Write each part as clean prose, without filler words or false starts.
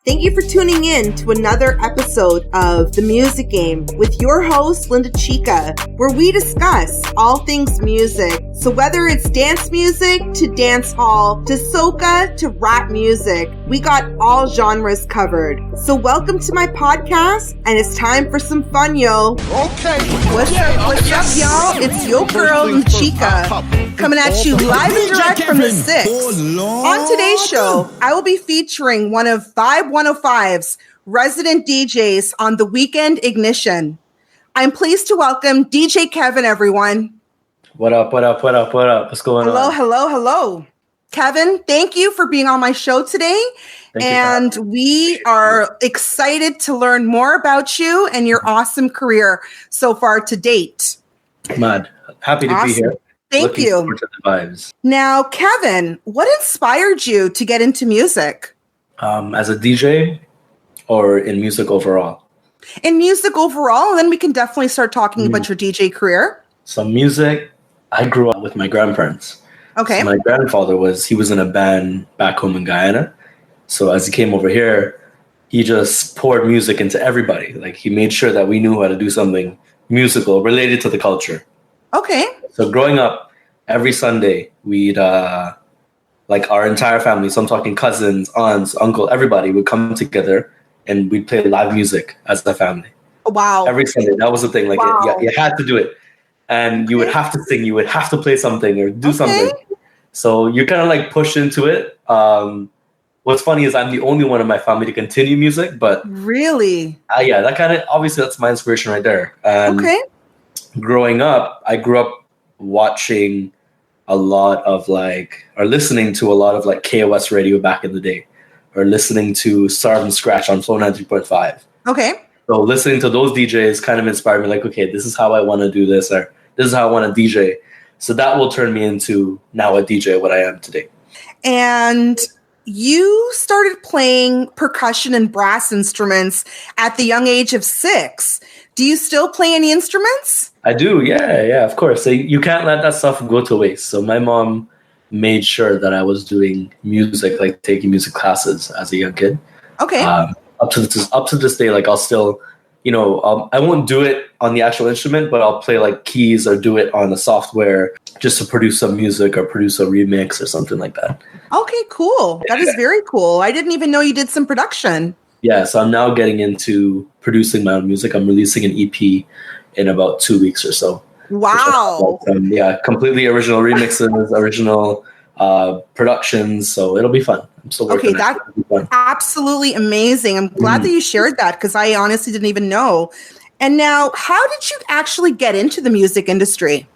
Thank you for tuning in to another episode of The Music Game with your host, Lyndachica, where we discuss all things music. So whether it's dance music to dance hall to soca to rap music, we got all genres covered. So welcome to my podcast, and it's time for some fun, yo. Okay. What's up, y'all? It's your girl, Lyndachica, coming at you live and direct from the 6. On today's show, I will be featuring one of Vibe 105's resident DJs on the Weekend Ignition. I'm pleased to welcome DJ Kevin, everyone. What up? What's going on? Hello. Kevin, thank you for being on my show today. And we are excited to learn more about you and your awesome career so far to date. Mad. Happy to be here. Thank you. Forward to the vibes. Now, Kevin, what inspired you to get into music? As a DJ or in music overall? In music overall, and then we can definitely start talking about your DJ career. So music, I grew up with my grandparents. Okay. So my grandfather was in a band back home in Guyana. So as he came over here, he just poured music into everybody. Like he made sure that we knew how to do something musical related to the culture. Okay. So growing up, every Sunday, we'd, like our entire family, so I'm talking cousins, aunts, uncle, everybody would come together and we'd play live music as a family. Wow. Every Sunday. That was the thing. Like you had to do it. And you would have to sing, you would have to play something or do something. So you're kind of like pushed into it. What's funny is I'm the only one in my family to continue music, but really? Yeah, that kind of, obviously that's my inspiration right there. And growing up, I grew up watching a lot of or listening to a lot of KOS radio back in the day, or listening to Starve and Scratch on Flow 93.5. Okay. So listening to those DJs kind of inspired me, like, okay, this is how I want to do this, or this is how I want to DJ. So that will turn me into now a DJ, what I am today. And you started playing percussion and brass instruments at the young age of 6. Do you still play any instruments? I do, yeah, of course. So you can't let that stuff go to waste. So my mom made sure that I was doing music, like taking music classes as a young kid. Okay. Up to this day, I'll still, I won't do it on the actual instrument, but I'll play keys or do it on the software just to produce some music or produce a remix or something like that. Okay, cool. That is very cool. I didn't even know you did some production. Yeah, so I'm now getting into producing my own music. I'm releasing an EP in about 2 weeks or so. Wow. Completely original remixes, original productions. So it'll be fun. I'm still working. Okay, that's absolutely amazing. I'm glad that you shared that because I honestly didn't even know. And now, how did you actually get into the music industry?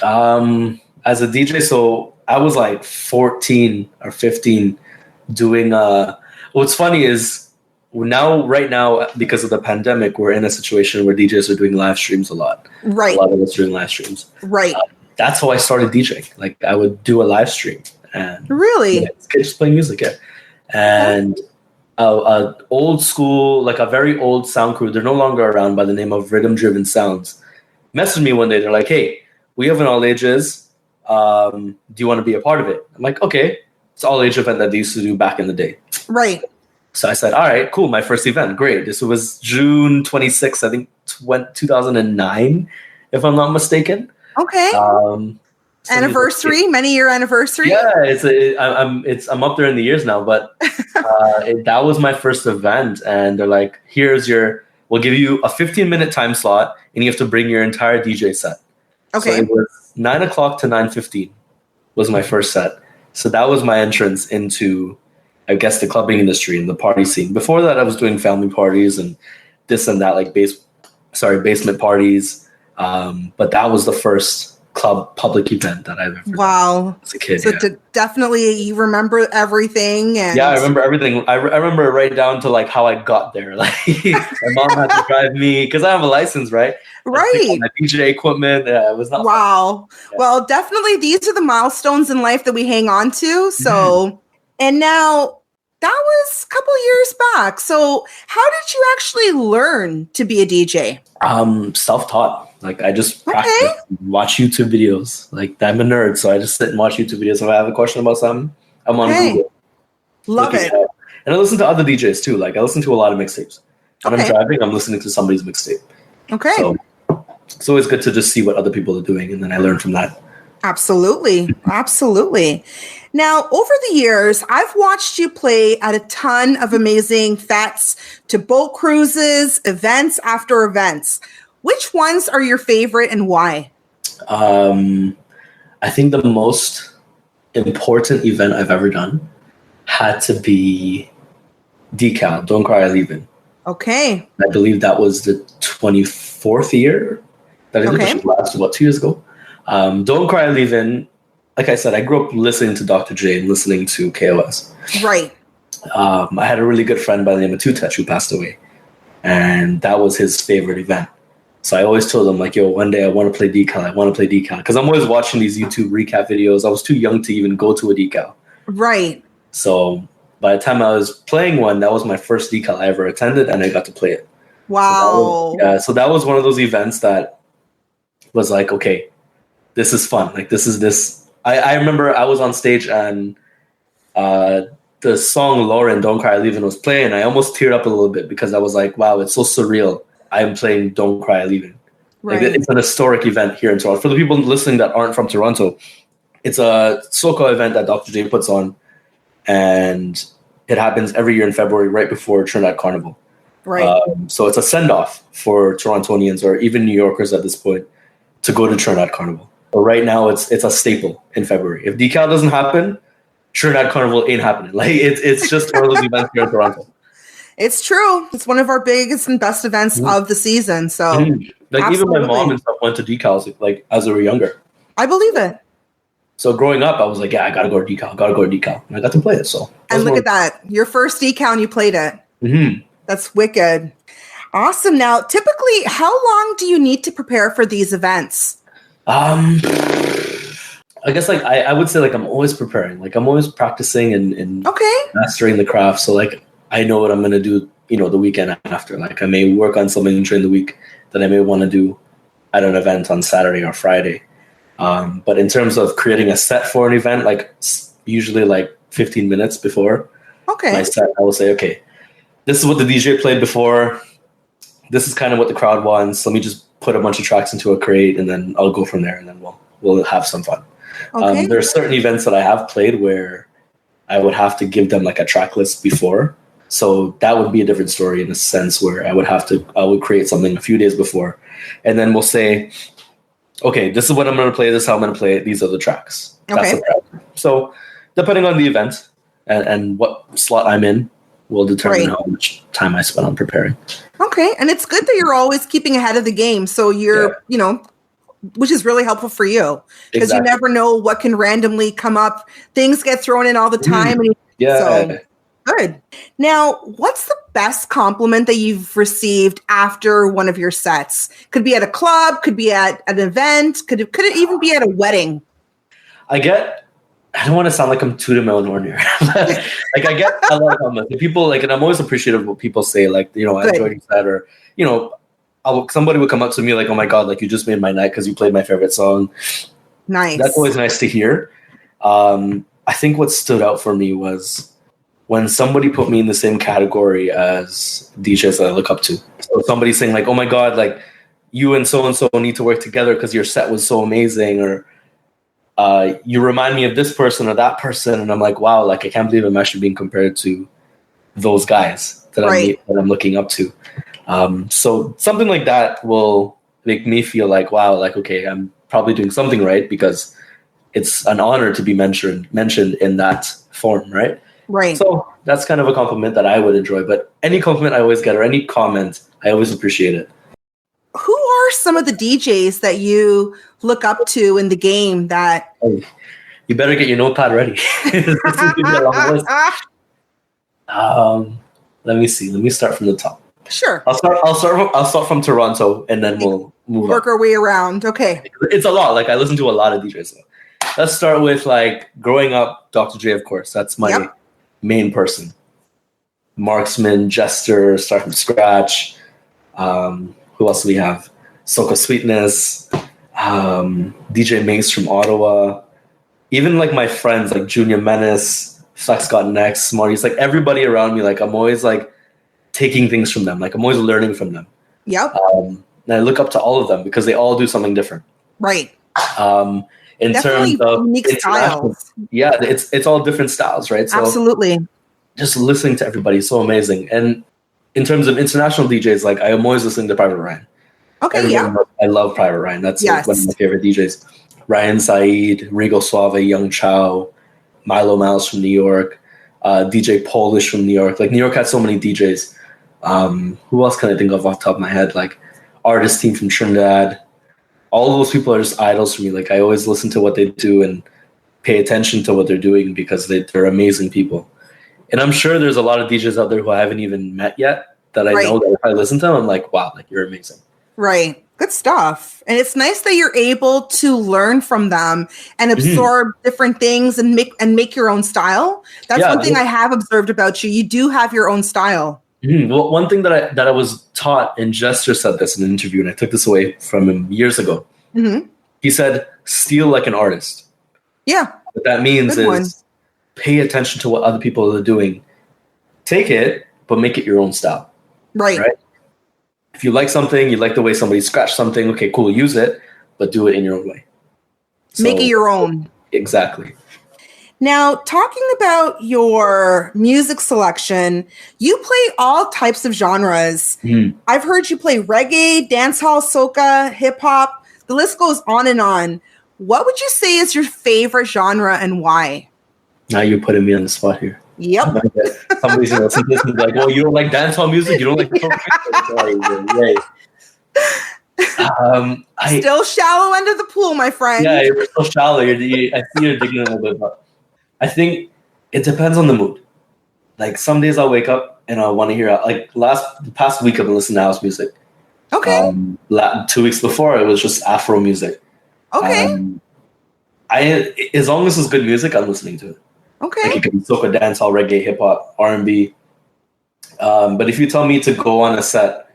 As a DJ, so I was 14 or 15 doing what's funny is right now, because of the pandemic, we're in a situation where DJs are doing live streams a lot. Right. A lot of us doing live streams. Right. That's how I started DJing. I would do a live stream. And really? Just playing music, yeah. And old school, a very old sound crew, they're no longer around, by the name of Rhythm Driven Sounds, messaged me one day. They're like, hey, we have an all ages. Do you want to be a part of it? I'm like, okay. It's an all age event that they used to do back in the day. Right. So I said, all right, cool. My first event. Great. This was June 26th, I think 2009, if I'm not mistaken. Okay. Anniversary, many-year anniversary. Yeah, I'm up there in the years now, but that was my first event, and they're like, we'll give you a 15-minute time slot, and you have to bring your entire DJ set. Okay. So it was 9 o'clock to 9:15 was my first set. So that was my entrance into, I guess, the clubbing industry and the party scene. Before that, I was doing family parties and this and that, basement parties. But that was the first club public event that I've ever done as a kid. So definitely you remember everything. And yeah, I remember everything. I remember right down to how I got there. My mom had to drive me because I have a license, right? Right. My DJ equipment. Yeah, it was not wow. Yeah. Well, definitely these are the milestones in life that we hang on to. So, and now that was a couple years back. So how did you actually learn to be a DJ? Self-taught. I just practice, watch YouTube videos. I'm a nerd, so I just sit and watch YouTube videos. If I have a question about something, I'm on Google. Love it. And I listen to other DJs too. Like I listen to a lot of mixtapes. When I'm driving, I'm listening to somebody's mixtape. Okay. So it's always good to just see what other people are doing, and then I learn from that. Absolutely. Absolutely. Now, over the years, I've watched you play at a ton of amazing fests, to boat cruises, events after events. Which ones are your favorite and why? I think the most important event I've ever done had to be Decal, Don't Cry I Leave In. Okay. I believe that was the 24th year that I did, which was last, 2 years ago. Don't Cry I Leave In, like I said, I grew up listening to Dr. J and listening to KOS. Right. I had a really good friend by the name of Two Touch who passed away, and that was his favorite event. So I always told him, like, yo, one day I want to play Decal. I want to play Decal. Because I'm always watching these YouTube recap videos. I was too young to even go to a Decal. Right. So by the time I was playing one, that was my first Decal I ever attended, and I got to play it. Wow. So that was one of those events that was like, okay, this is fun. Like, this. I remember I was on stage and the song Lauren, Don't Cry I Leave In was playing. I almost teared up a little bit because I was like, wow, it's so surreal. I am playing Don't Cry I Leave In. Right. Like, it's an historic event here in Toronto. For the people listening that aren't from Toronto, it's a soca event that Dr. J puts on, and it happens every year in February, right before Trinidad Carnival. Right. So it's a send-off for Torontonians or even New Yorkers at this point to go to Trinidad Carnival. But right now, it's a staple in February. If Decal doesn't happen, Trinidad Carnival ain't happening. Like it's just one of those events here in Toronto. It's true. It's one of our biggest and best events of the season. So, like absolutely. Even my mom and stuff went to Decals like as they were younger. I believe it. So growing up, I was like, yeah, I gotta go to Decal, and I got to play it. So and look at that, your first Decal, and you played it. Mm-hmm. That's wicked. Awesome. Now, typically, how long do you need to prepare for these events? I guess like I would say like I'm always preparing. Like I'm always practicing and mastering the craft. So like I know what I'm gonna do, the weekend after. Like I may work on something during the week that I may want to do at an event on Saturday or Friday. But in terms of creating a set for an event, like usually like 15 minutes before my set, I will say, okay, this is what the DJ played before. This is kind of what the crowd wants. Let me just put a bunch of tracks into a crate, and then I'll go from there, and then we'll have some fun. Okay. There are certain events that I have played where I would have to give them like a track list before. So that would be a different story in a sense where I would create something a few days before. And then we'll say, okay, this is what I'm going to play. This is how I'm going to play it. These are the tracks. That's the track. So depending on the event and what slot I'm in will determine how much time I spend on preparing. Okay. And it's good that you're always keeping ahead of the game. So you're, which is really helpful for you because you never know what can randomly come up. Things get thrown in all the time. So good. Now, what's the best compliment that you've received after one of your sets? Could be at a club, could be at an event, could it even be at a wedding? I don't want to sound like I'm tooting my own horn here. Like I get a lot of compliments. People and I'm always appreciative of what people say. Like, I enjoyed your set, or somebody would come up to me like, oh my God, like you just made my night because you played my favorite song. Nice. That's always nice to hear. I think what stood out for me was when somebody put me in the same category as DJs that I look up to. So somebody saying like, oh my God, like you and so need to work together because your set was so amazing, or you remind me of this person or that person. And I'm like, wow, like I can't believe I'm actually being compared to those guys that I'm looking up to. So something like that will make me feel like, wow, like, okay, I'm probably doing something right because it's an honor to be mentioned in that form, right? Right. So that's kind of a compliment that I would enjoy. But any compliment I always get or any comment, I always appreciate it. Who are some of the DJs that you look up to in the game that... Oh, you better get your notepad ready. This is gonna be a long list. Let me see. Let me start from the top. Sure. I'll start from Toronto, and then we'll work our way around. Okay. It's a lot. Like I listen to a lot of DJs. So let's start with like growing up, Dr. J, of course. That's my main person. Marksman, Jester, start from scratch. Who else do we have? Soca Sweetness, DJ Mace from Ottawa. Even like my friends like Junior Menace, Flex got next, Smarties, like everybody around me, like I'm always like taking things from them. Like I'm always learning from them. Yep. And I look up to all of them because they all do something different. Right. In Definitely terms of unique styles. Yeah, it's all different styles, right? So Absolutely. just listening to everybody is so amazing. And in terms of international DJs, like I am always listening to Private Ryan. Okay, yeah. I love Private Ryan. That's Yes. like one of my favorite DJs. Ryan Saeed, Rigo Suave, Young Chow, Milo Miles from New York, DJ Polish from New York. Like New York has so many DJs. Who else can I think of off the top of my head? Like Artist Team from Trinidad. All of those people are just idols for me. Like I always listen to what they do and pay attention to what they're doing because they're amazing people. And I'm sure there's a lot of DJs out there who I haven't even met yet that I know that if I listen to them, I'm like, wow, like you're amazing. Right. Good stuff. And it's nice that you're able to learn from them and absorb different things and make your own style. That's one thing I have observed about you. You do have your own style. Well, one thing that I was taught, and Jester said this in an interview, and I took this away from him years ago. He said, steal like an artist. Yeah. What that means is pay attention to what other people are doing. Take it, but make it your own style. Right? If you like something, you like the way somebody scratched something, okay, cool, use it, but do it in your own way. So, make it your own. Exactly. Now, talking about your music selection, you play all types of genres. I've heard you play reggae, dancehall, soca, hip hop. The list goes on and on. What would you say is your favorite genre and why? Now you're putting me on the spot here. Yep. Somebody's gonna listen to this and be like, "Oh, you don't like dancehall music? You don't like the Still shallow end of the pool, my friend. Yeah, you're still shallow. I see you're digging a little bit, but I think it depends on the mood. Like some days I'll wake up and I want to hear like the past week I've been listening to house music. Okay. 2 weeks before it was just Afro music. Okay. As long as it's good music, I'm listening to it. Okay. Like it could be soca, dancehall, reggae, hip hop, R&B. But if you tell me to go on a set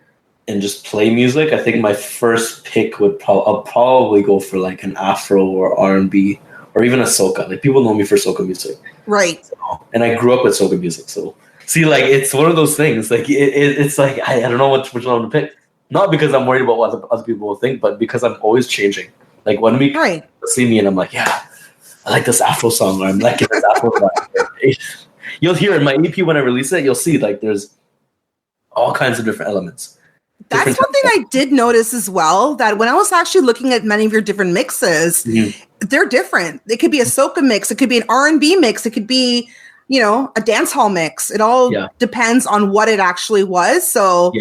and just play music, I think my first pick I'll probably go for like an Afro or R&B or even a soca. Like people know me for soca music, right? So, and I grew up with soca music, so see, like it's one of those things. Like it's like I don't know which one to pick. Not because I'm worried about what other people will think, but because I'm always changing. Like one week, see me and I'm like, yeah, I like this Afro song, or I'm liking this Afro song. You'll hear in my EP when I release it, you'll see like there's all kinds of different elements. That's one thing I did notice as well, that when I was actually looking at many of your different mixes, they're different. It could be a soca mix, it could be an R&B mix, it could be, a dance hall mix. It all depends on what it actually was. So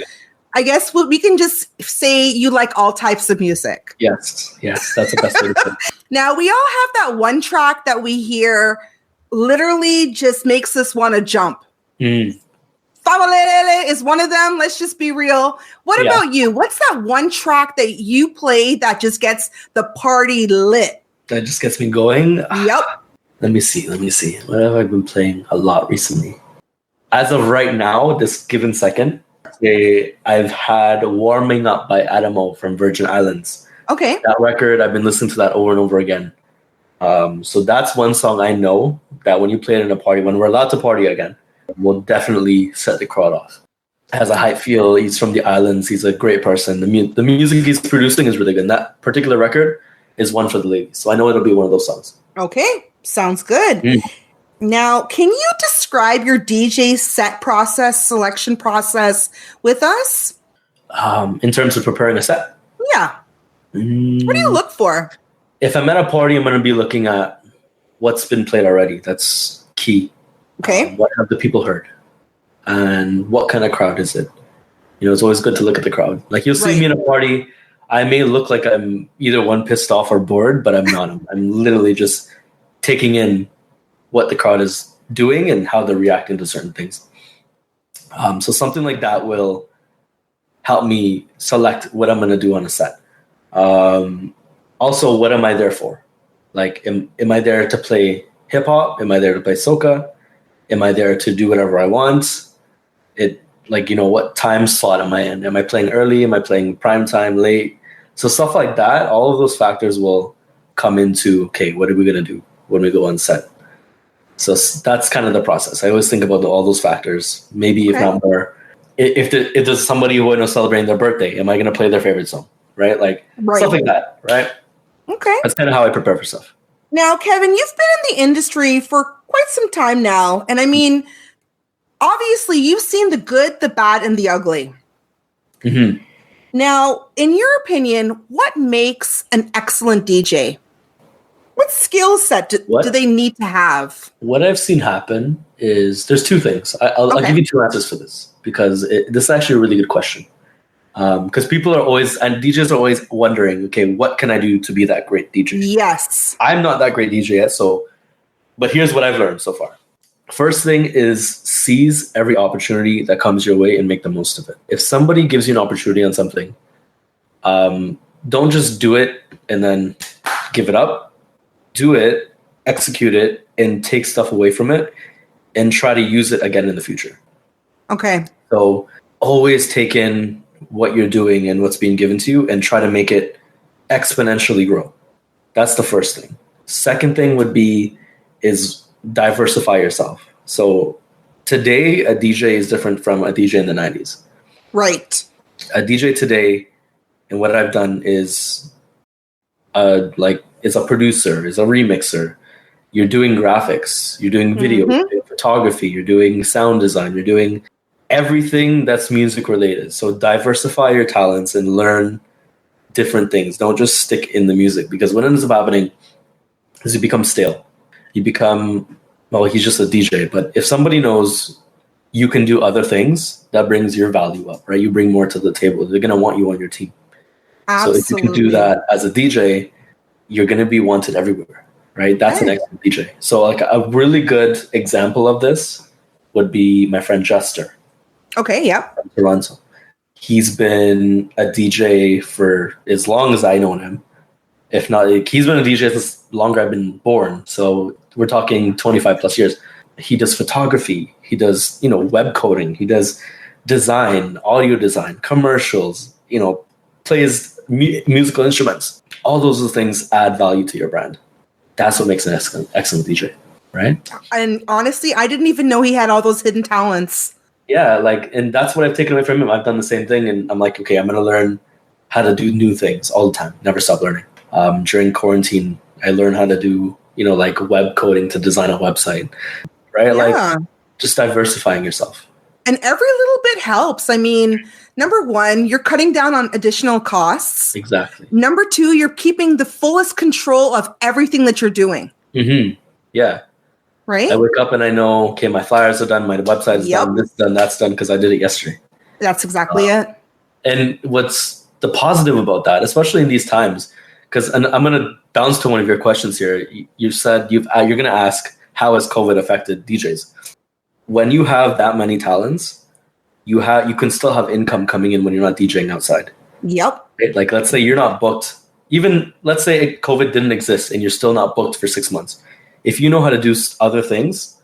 I guess we can just say you like all types of music. Yes, that's the best way to put it. Now, we all have that one track that we hear literally just makes us want to jump. Famalele is one of them. Let's just be real. What about you? What's that one track that you play that just gets the party lit? That just gets me going? Yep. Let me see. What have I been playing a lot recently? As of right now, this given second, I've had Warming Up by Adamo from Virgin Islands. Okay. That record, I've been listening to that over and over again. So that's one song I know that when you play it in a party, when we're allowed to party again, will definitely set the crowd off. Has a high feel. He's from the islands. He's a great person. The music he's producing is really good. And that particular record is one for the ladies. So I know it'll be one of those songs. Okay. Sounds good. Now, can you describe your DJ set process, selection process with us? In terms of preparing a set? Yeah. What do you look for? If I'm at a party, I'm going to be looking at what's been played already. That's key. Okay. What have the people heard? And what kind of crowd is it? It's always good to look at the crowd. Like you'll see me in a party, I may look like I'm either one pissed off or bored, but I'm not. I'm literally just taking in what the crowd is doing and how they're reacting to certain things. So something like that will help me select what I'm going to do on a set. Also, what am I there for? Like, am I there to play hip hop? Am I there to play soca? Am I there to do whatever I want? What time slot am I in? Am I playing early? Am I playing prime time, late? So stuff like that, all of those factors will come into, okay, what are we going to do when we go on set? So that's kind of the process. I always think about all those factors. Maybe if not more, if there's somebody who is celebrating their birthday, am I going to play their favorite song? Right? Like stuff like that. Right? Okay. That's kind of how I prepare for stuff. Now, Kevin, you've been in the industry for quite some time now. And I mean, obviously, you've seen the good, the bad, and the ugly. Mm-hmm. Now, in your opinion, what makes an excellent DJ? What skill set do they need to have? What I've seen happen is there's two things. I'll give you two answers for this because this is actually a really good question. Because people are always, and DJs are always wondering, okay, what can I do to be that great DJ? Yes. I'm not that great DJ yet, but here's what I've learned so far. First thing is seize every opportunity that comes your way and make the most of it. If somebody gives you an opportunity on something, don't just do it and then give it up. Do it, execute it, and take stuff away from it and try to use it again in the future. Okay. So always take in what you're doing and what's being given to you and try to make it exponentially grow. That's the first thing. Second thing is diversify yourself. So today, a DJ is different from a DJ in the 90s. Right. A DJ today, and what I've done is is a producer, is a remixer. You're doing graphics, you're doing video, you're doing photography, you're doing sound design, you're doing everything that's music related. So diversify your talents and learn different things. Don't just stick in the music, because what ends up happening is you become stale. You become, well, he's just a DJ. But if somebody knows you can do other things, that brings your value up, right? You bring more to the table. They're going to want you on your team. Absolutely. So if you can do that as a DJ, you're going to be wanted everywhere, right? That's an excellent DJ. So like a really good example of this would be my friend Jester. Okay, yeah. From Toronto. He's been a DJ for as long as I know him. If not, he's been a DJ as longer I've been born. So we're talking 25 plus years. He does photography. He does, web coding. He does design, audio design, commercials, plays musical instruments. All those things add value to your brand. That's what makes an excellent DJ, right? And honestly, I didn't even know he had all those hidden talents. Yeah, and that's what I've taken away from him. I've done the same thing, and I'm like, okay, I'm going to learn how to do new things all the time. Never stop learning. During quarantine, I learned how to do, web coding to design a website, right? Yeah. Just diversifying yourself. And every little bit helps. I mean, number one, you're cutting down on additional costs. Exactly. Number two, you're keeping the fullest control of everything that you're doing. Mm-hmm. Yeah. Right? I wake up and I know, okay, my flyers are done, my website is done, this is done, that's done, because I did it yesterday. That's exactly it. And what's the positive about that, especially in these times, because I'm going to bounce to one of your questions here. You said you're going to ask, how has COVID affected DJs? When you have that many talents, you can still have income coming in when you're not DJing outside. Yep. Right? Like, let's say you're not booked. Even let's say COVID didn't exist and you're still not booked for 6 months. If you know how to do other things,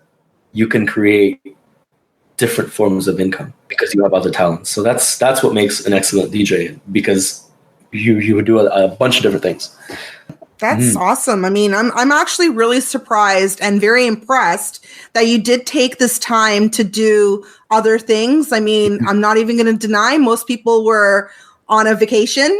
you can create different forms of income because you have other talents. So that's what makes an excellent DJ, because you would do a bunch of different things. That's awesome. I mean, I'm actually really surprised and very impressed that you did take this time to do other things. I mean, I'm not even going to deny most people were on a vacation.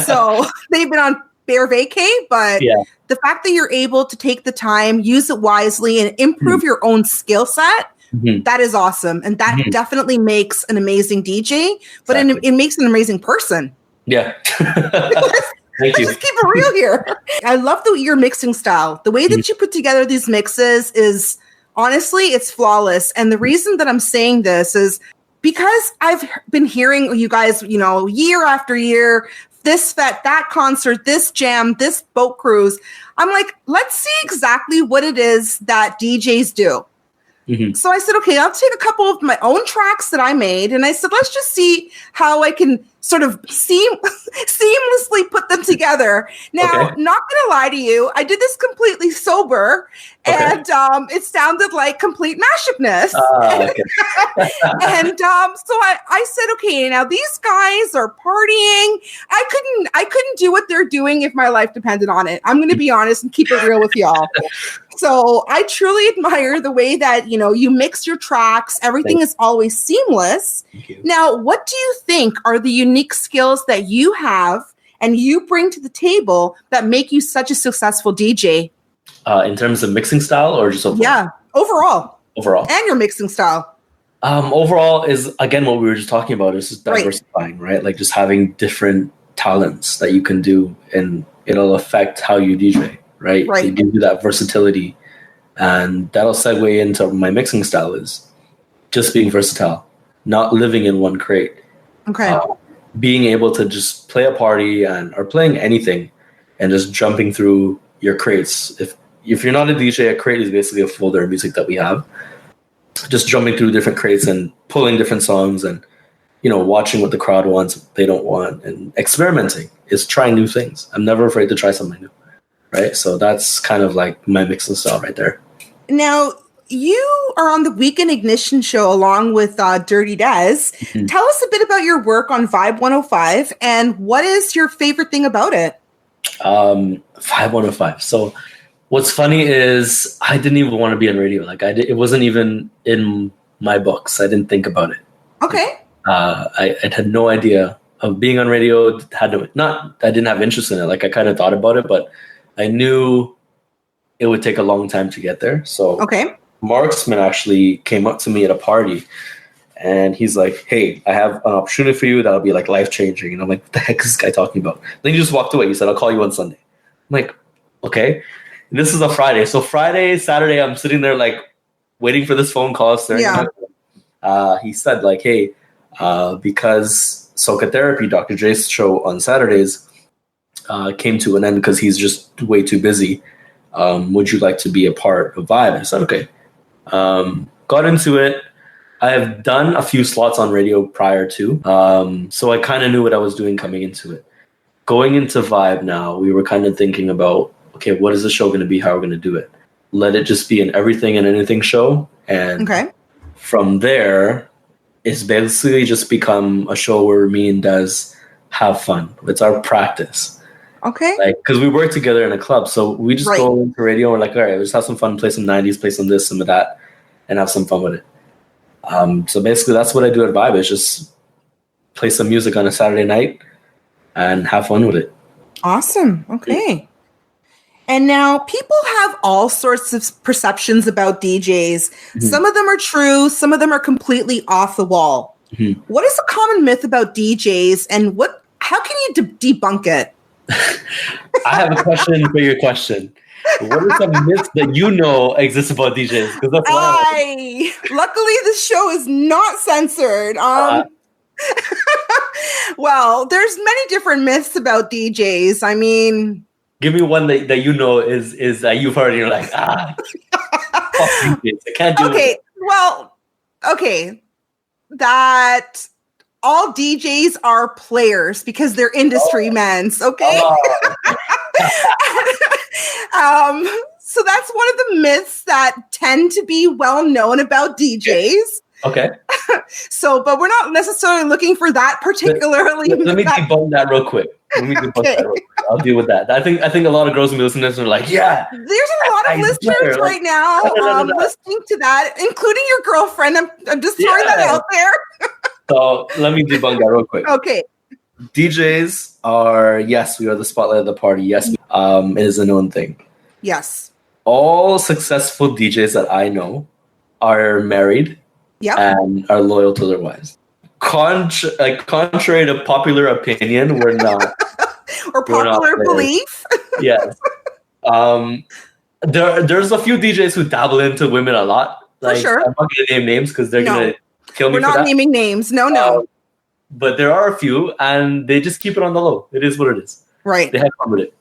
So they've been on bare vacay, but the fact that you're able to take the time, use it wisely, and improve your own skill set, that is awesome. And that definitely makes an amazing DJ, but it makes an amazing person. Yeah. Thank you. Let's just keep it real here. I love your mixing style. The way that you put together these mixes is, honestly, it's flawless. And the reason that I'm saying this is because I've been hearing you guys, year after year, this fete, that concert, this jam, this boat cruise. I'm like, let's see exactly what it is that DJs do. So I said, okay, I'll take a couple of my own tracks that I made. And I said, let's just see how I can sort of seamlessly put them together. Now, not going to lie to you, I did this completely sober, and it sounded like complete mashupness. And so I said, okay, now these guys are partying. I couldn't do what they're doing if my life depended on it. I'm going to be honest and keep it real with y'all. So I truly admire the way that, you mix your tracks. Everything is always seamless. Now, what do you think are the unique skills that you have and you bring to the table that make you such a successful DJ? In terms of mixing style or just overall? Yeah, overall. Overall. And your mixing style. Overall is, again, what we were just talking about is just diversifying, right? Like just having different talents that you can do, and it'll affect how you DJ. Right? It gives you that versatility, and that'll segue into my mixing style is just being versatile, not living in one crate. Okay. Being able to just play a party or playing anything and just jumping through your crates. If you're not a DJ, a crate is basically a folder of music that we have. Just jumping through different crates and pulling different songs and, watching what the crowd wants, what they don't want, and experimenting is trying new things. I'm never afraid to try something new. Right. So that's kind of like my mixing style right there. Now, you are on the Weekend Ignition show along with Dirty Des. Mm-hmm. Tell us a bit about your work on Vibe 105 and what is your favorite thing about it? Vibe 105. So what's funny is I didn't even want to be on radio. Like it wasn't even in my books. I didn't think about it. Okay. I had no idea of being on radio. I didn't have interest in it. Like I kind of thought about it, but I knew it would take a long time to get there. So Marksman actually came up to me at a party and he's like, hey, I have an opportunity for you that'll be like life-changing. And I'm like, what the heck is this guy talking about? Then he just walked away. He said, I'll call you on Sunday. I'm like, okay. And this is a Friday. So Friday, Saturday, I'm sitting there like waiting for this phone call. He said like, hey, because Soca Therapy, Dr. J's show on Saturdays, came to an end because he's just way too busy. Would you like to be a part of Vibe? I said, okay. Got into it. I have done a few slots on radio prior to, so I kind of knew what I was doing coming into it. Going into Vibe now, we were kind of thinking about, okay, what is the show going to be? How are we going to do it? Let it just be an everything and anything show. And from there, it's basically just become a show where me and Des have fun. It's our practice. Okay. Like, because we work together in a club. So we just go into radio and we're like, all right, let's have some fun, play some 90s, play some this, some of that, and have some fun with it. So basically that's what I do at Vibe, is just play some music on a Saturday night and have fun with it. Awesome. Okay. And now people have all sorts of perceptions about DJs. Mm-hmm. Some of them are true. Some of them are completely off the wall. Mm-hmm. What is a common myth about DJs and how can you debunk it? I have a question for your question. What are some myths that you know exist about DJs? Because that's luckily this show is not censored. Well, there's many different myths about DJs. I mean, give me one that you know is that you've heard and you're like, fuck DJs. I can't do it. Okay. That all DJs are players because they're industry men, okay? So that's one of the myths that tend to be well known about DJs. Okay. But we're not necessarily looking for that particularly. Let me debunk that real quick. I'll deal with that. I think a lot of girls and listeners are like, yeah. There's a lot of listeners right now listening to that, including your girlfriend. I'm just throwing that out there. So let me debunk that real quick. Okay. DJs are, yes, we are the spotlight of the party. Yes, it is a known thing. Yes. All successful DJs that I know are married and are loyal to their wives. Contrary to popular opinion, we're not. Or popular belief. Yes. There's a few DJs who dabble into women a lot. For sure. I'm not going to name names because they're going to kill me. We're not naming names. No. But there are a few, and they just keep it on the low. It is what it is. Right. They have fun with it.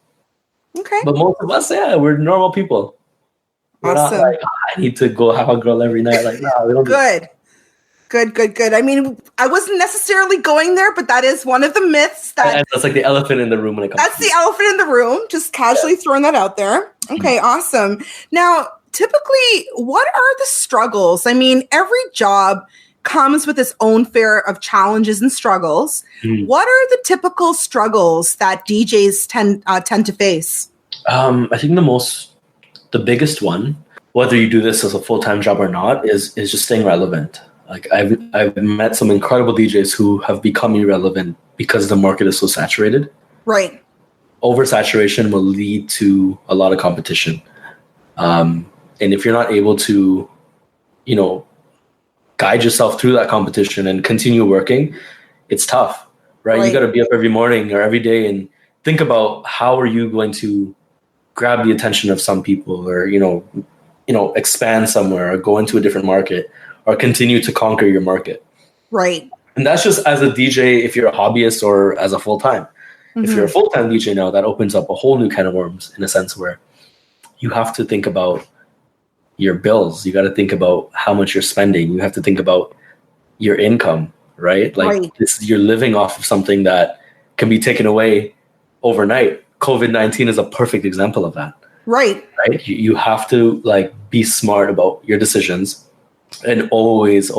Okay. But most of us, we're normal people. We're not like, I need to go have a girl every night. Like, no, we don't. Good. Good. I mean, I wasn't necessarily going there, but that is one of the myths And that's like the elephant in the room when it comes That's the elephant in the room. Just casually throwing that out there. Okay, awesome. Now, typically, what are the struggles? I mean, every job comes with its own fare of challenges and struggles. What are the typical struggles that DJs tend to face? I think the biggest one, whether you do this as a full-time job or not, is just staying relevant. Like I've met some incredible DJs who have become irrelevant because the market is so saturated. Right. Oversaturation will lead to a lot of competition. And if you're not able to, guide yourself through that competition and continue working, it's tough, right? You got to be up every morning or every day and think about how are you going to grab the attention of some people, or, expand somewhere, or go into a different market, or continue to conquer your market. Right. And that's just as a DJ, if you're a hobbyist or as a full-time. If you're a full-time DJ now, that opens up a whole new can of worms, in a sense where you have to think about your bills. You got to think about how much you're spending. You have to think about your income, right? You're living off of something that can be taken away overnight. COVID-19 is a perfect example of that. Right. You have to be smart about your decisions and always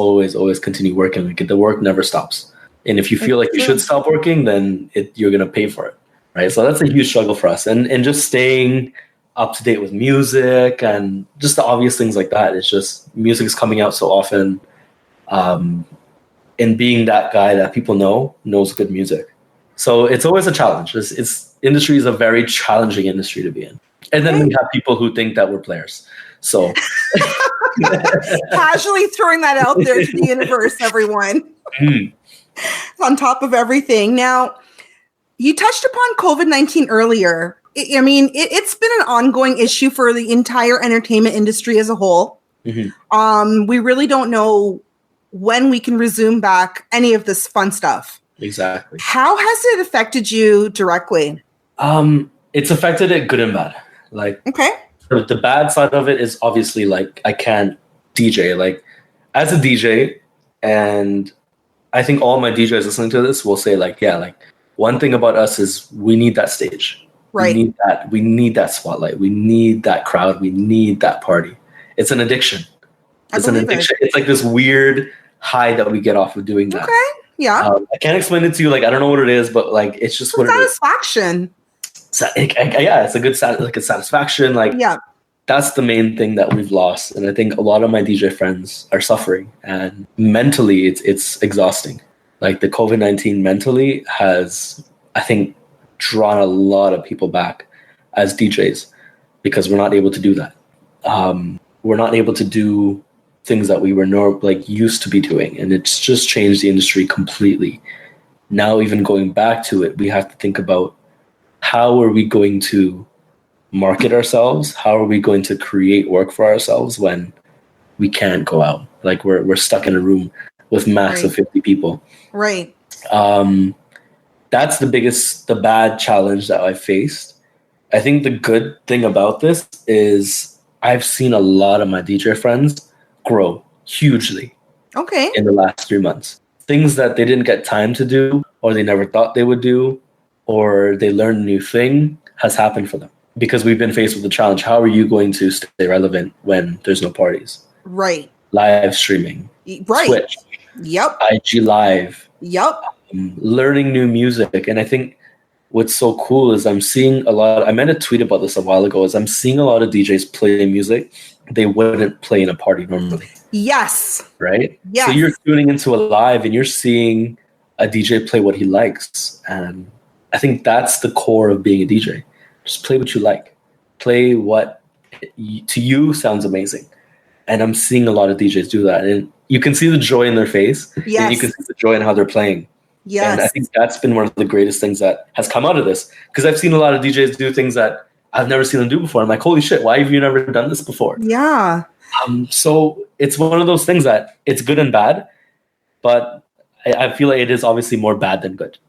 continue working. Like, the work never stops. And if you feel like you should stop working, then you're going to pay for it. Right. So that's a huge struggle for us. And just staying up to date with music and just the obvious things like that. It's just music is coming out so often. And being that guy that people knows good music. So it's always a challenge. Industry is a very challenging industry to be in. And then we have people who think that we're players. So casually throwing that out there to the universe, everyone. On top of everything. Now, you touched upon COVID-19 earlier. It's been an ongoing issue for the entire entertainment industry as a whole. We really don't know when we can resume back any of this fun stuff. Exactly. How has it affected you directly? It's affected it good and bad. The bad side of it is obviously I can't DJ. As a DJ, and I think all my DJs listening to this will say one thing about us is we need that stage. Right. We need that spotlight. We need that crowd. We need that party. It's an addiction. It's an addiction. It's like this weird high that we get off of doing that. Okay. Yeah. I can't explain it to you. I don't know what it is, but it's just what satisfaction. It's a good satisfaction. That's the main thing that we've lost. And I think a lot of my DJ friends are suffering, and mentally it's exhausting. The COVID-19 mentally has, I think, drawn a lot of people back as DJs because we're not able to do that. We're not able to do things that we were used to be doing. And it's just changed the industry completely. Now, even going back to it, we have to think about how are we going to market ourselves? How are we going to create work for ourselves when we can't go out? We're stuck in a room with max of 50 people. Right. That's the bad challenge that I faced. I think the good thing about this is I've seen a lot of my DJ friends grow hugely. Okay. In the last 3 months. Things that they didn't get time to do, or they never thought they would do, or they learned a new thing has happened for them. Because we've been faced with the challenge. How are you going to stay relevant when there's no parties? Right. Live streaming. Right. Twitch. Yep. IG Live. Yep. Learning new music. And I think what's so cool is I'm seeing I made a tweet about this a while ago, is I'm seeing a lot of DJs play music they wouldn't play in a party normally. Yes. Right? Yes. So you're tuning into a live and you're seeing a DJ play what he likes. And I think that's the core of being a DJ. Just play what you like. Play what to you sounds amazing. And I'm seeing a lot of DJs do that. And you can see the joy in their face. Yes. And you can see the joy in how they're playing. Yes. And I think that's been one of the greatest things that has come out of this. Because I've seen a lot of DJs do things that I've never seen them do before. I'm like, holy shit, why have you never done this before? Yeah. So it's one of those things that it's good and bad. But I feel like it is obviously more bad than good.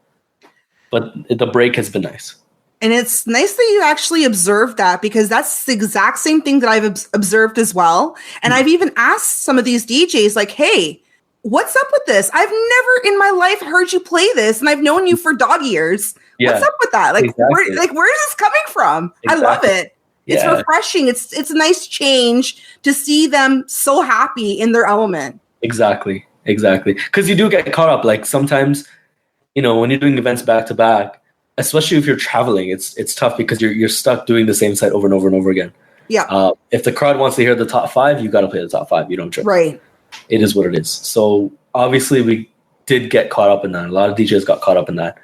But the break has been nice. And it's nice that you actually observed that, because that's the exact same thing that I've observed as well. And I've even asked some of these DJs, hey, what's up with this? I've never in my life heard you play this, and I've known you for dog years. Yeah, what's up with that? Like, exactly. where is this coming from? Exactly. I love it. It's refreshing. It's a nice change to see them so happy in their element. Exactly. Because you do get caught up. Like sometimes, when you're doing events back to back, especially if you're traveling, it's tough because you're stuck doing the same set over and over and over again. Yeah. If the crowd wants to hear the top 5, you got to play the top 5. You don't trip. Right. It is what it is. So obviously we did get caught up in that. A lot of DJs got caught up in that.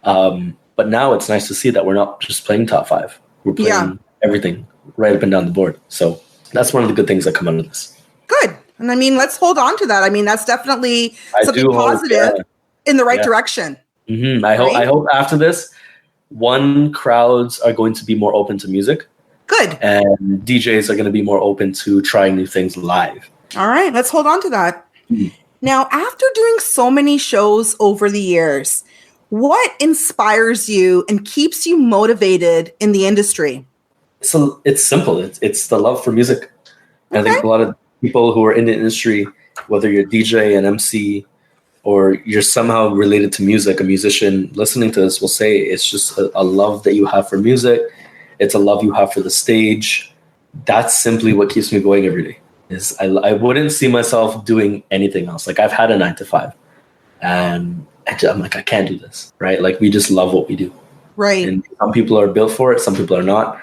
But now it's nice to see that we're not just playing top 5. We're playing everything right up and down the board. So that's one of the good things that come out of this. Good. And I mean, let's hold on to that. I mean, that's definitely something positive in the right direction. Mm-hmm. I hope after this, crowds are going to be more open to music. Good. And DJs are going to be more open to trying new things live. All right, let's hold on to that. Mm-hmm. Now, after doing so many shows over the years, what inspires you and keeps you motivated in the industry? So it's simple. It's the love for music. Okay. I think a lot of people who are in the industry, whether you're a DJ, an MC, or you're somehow related to music, a musician listening to this will say it's just a love that you have for music. It's a love you have for the stage. That's simply what keeps me going every day. I wouldn't see myself doing anything else. Like I've had a 9 to 5 and I'm like, I can't do this, right? Like we just love what we do. Right. And some people are built for it. Some people are not.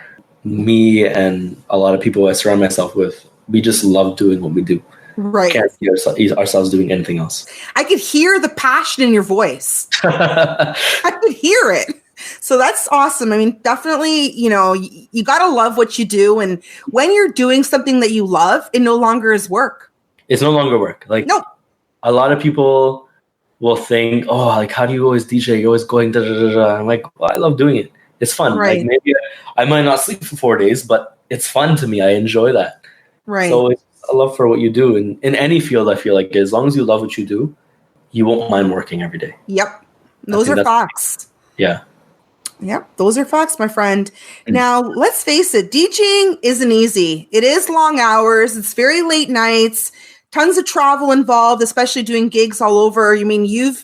Me and a lot of people I surround myself with, we just love doing what we do. Right. Can't see ourselves doing anything else. I could hear the passion in your voice. I could hear it. So that's awesome. I mean, definitely, you got to love what you do. And when you're doing something that you love, it no longer is work. It's no longer work. Like, no. A lot of people will think, oh, like, how do you always DJ? You're always going da-da-da-da. I'm like, well, I love doing it. It's fun. Right. Like, maybe I might not sleep for 4 days, but it's fun to me. I enjoy that. Right. So it's a love for what you do. And in any field, I feel like as long as you love what you do, you won't mind working every day. Yep. Those are facts. Yeah. Yep, those are facts, my friend. Now, let's face it, DJing isn't easy. It is long hours. It's very late nights, tons of travel involved, especially doing gigs all over. I mean,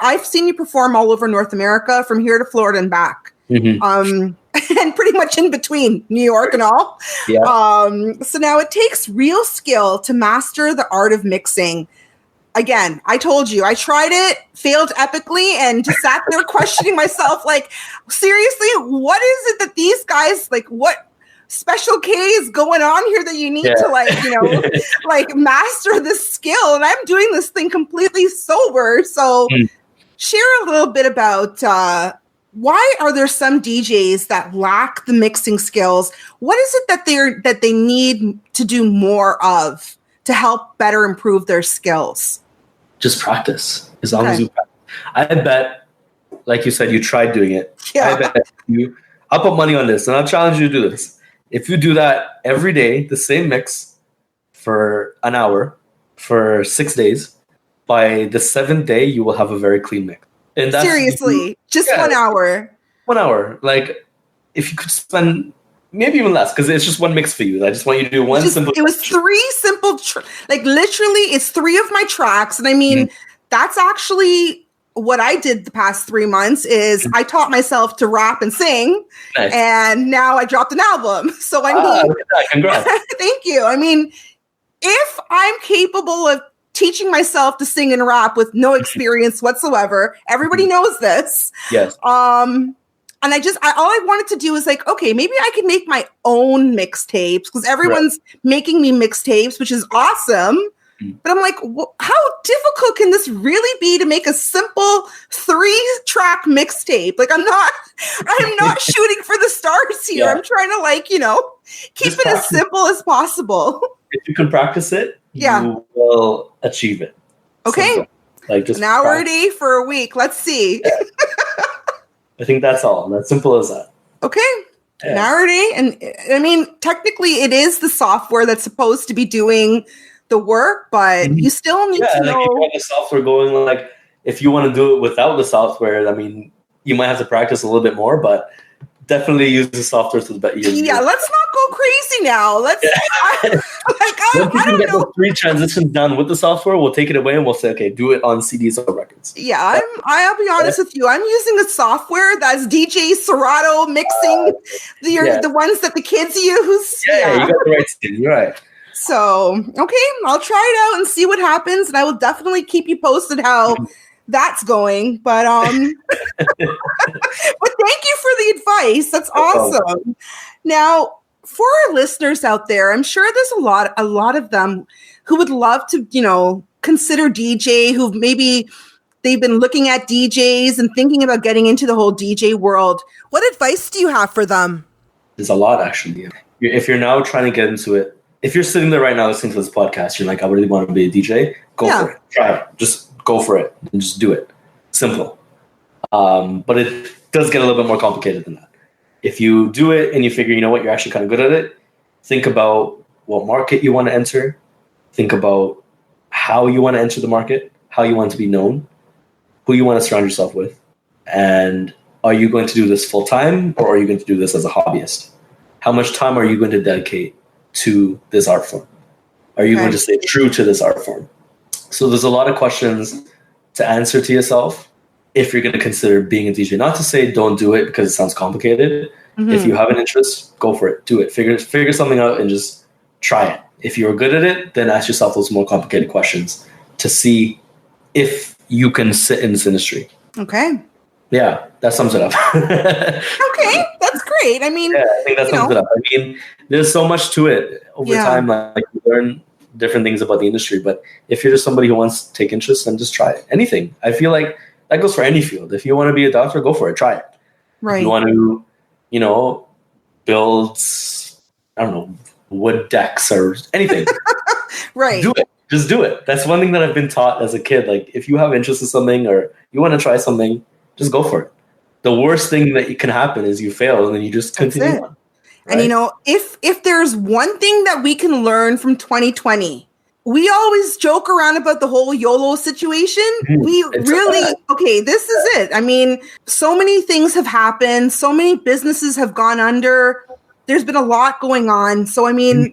I've seen you perform all over North America, from here to Florida and back. Mm-hmm. And pretty much in between New York and all. Yeah. So now it takes real skill to master the art of mixing. Again, I told you, I tried it, failed epically, and just sat there questioning myself, like, seriously, what is it that these guys, like, what special K is going on here that you need to, like, master this skill? And I'm doing this thing completely sober. So share a little bit about why are there some DJs that lack the mixing skills? What is it that they need to do more of to help better improve their skills? Just practice. As long as you practice. I bet, like you said, you tried doing it. Yeah. I bet I'll put money on this, and I'll challenge you to do this. If you do that every day, the same mix for an hour, for 6 days, by the 7th day, you will have a very clean mix. And that's seriously, just 1 hour. 1 hour. Like, if you could spend maybe even less, because it's just one mix for you. I just want you to do one simple. It was 3 simple, like literally, it's 3 of my tracks, and I mean, that's actually what I did the past 3 months. Is I taught myself to rap and sing, and now I dropped an album. So I mean, congrats! Thank you. I mean, if I'm capable of teaching myself to sing and rap with no experience whatsoever, everybody knows this. Yes. And all I wanted to do was like, okay, maybe I could make my own mixtapes, because everyone's making me mixtapes, which is awesome. But I'm like, how difficult can this really be to make a simple 3-track mixtape? Like, I'm not shooting for the stars here. Yeah. I'm trying to keep it as simple as possible. If you can practice it, you will achieve it. Okay. Simple. Like, just now we're ready for a week. Let's see. Yeah. I think that's all. That's simple as that. Okay. Yeah. Narrative. And I mean, technically it is the software that's supposed to be doing the work, but you still need to know. If you want the software going, like, if you want to do it without the software, I mean, you might have to practice a little bit more, but definitely use the software to the best. Yeah, let's not go go crazy now. Let's Once you can get those 3 transitions done with the software, we'll take it away and we'll say, okay, do it on CDs or records. Yeah, I'll be honest with you. I'm using a software that's DJ Serato mixing the ones that the kids use. Yeah, you got the right thing. You're right. So, okay, I'll try it out and see what happens, and I will definitely keep you posted how that's going. But but thank you for the advice. That's awesome. Now, for our listeners out there, I'm sure there's a lot of them who would love to, consider DJ, who maybe they've been looking at DJs and thinking about getting into the whole DJ world. What advice do you have for them? There's a lot, actually. If you're now trying to get into it, if you're sitting there right now listening to this podcast, you're like, I really want to be a DJ, go for it. Try it. Just go for it and just do it. Simple. But it does get a little bit more complicated than that. If you do it and you figure, you know what, you're actually kind of good at it, think about what market you want to enter. Think about how you want to enter the market, how you want to be known, who you want to surround yourself with, and are you going to do this full time or are you going to do this as a hobbyist? How much time are you going to dedicate to this art form? Are you going to stay true to this art form? So there's a lot of questions to answer to yourself if you're going to consider being a DJ. Not to say don't do it because it sounds complicated. Mm-hmm. If you have an interest, go for it. Do it. Figure something out and just try it. If you're good at it, then ask yourself those more complicated questions to see if you can sit in this industry. Okay. Yeah, that sums it up. Okay, that's great. I mean, I think that sums it up. I mean, there's so much to it over time. Like you learn different things about the industry. But if you're just somebody who wants to take interest, then just try it. Anything. I feel like that goes for any field. If you want to be a doctor, go for it. Try it. Right. If you want to, build, I don't know, wood decks or anything. Right. Do it. Just do it. That's one thing that I've been taught as a kid. Like if you have interest in something or you want to try something, just go for it. The worst thing that can happen is you fail and then you just continue on. Right? And if there's one thing that we can learn from 2020, we always joke around about the whole YOLO situation. This is it. I mean, so many things have happened. So many businesses have gone under. There's been a lot going on. So, I mean,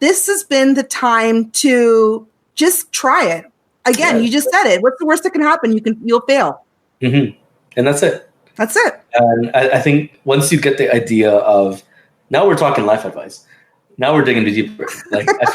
this has been the time to just try it. Again, you just said it. What's the worst that can happen? You'll fail. Mm-hmm. And that's it. That's it. And I think once you get the idea of, now we're talking life advice. Now we're digging deeper. Like I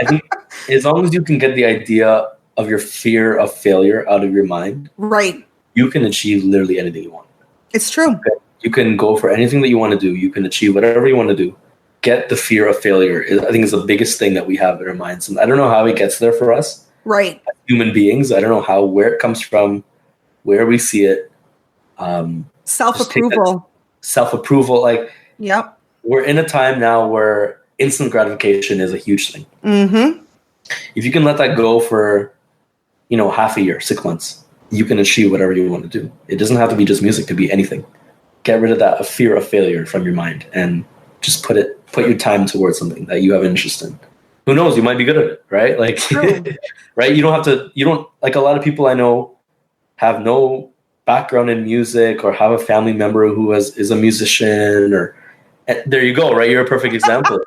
think as long as you can get the idea of your fear of failure out of your mind, right, you can achieve literally anything you want. It's true. Okay? You can go for anything that you want to do. You can achieve whatever you want to do. Get the fear of failure. I think is the biggest thing that we have in our minds. And I don't know how it gets there for us. Right. As human beings. I don't know where it comes from, where we see it. Self-approval. Self-approval. Like, yep. We're in a time now where instant gratification is a huge thing. Mm-hmm. If you can let that go for, half a year, 6 months, you can achieve whatever you want to do. It doesn't have to be just music, to be anything. Get rid of that fear of failure from your mind and just put your time towards something that you have an interest in. Who knows? You might be good at it, right? Like, right? You don't like a lot of people I know have no background in music or have a family member who is a musician there you go, right? You're a perfect example.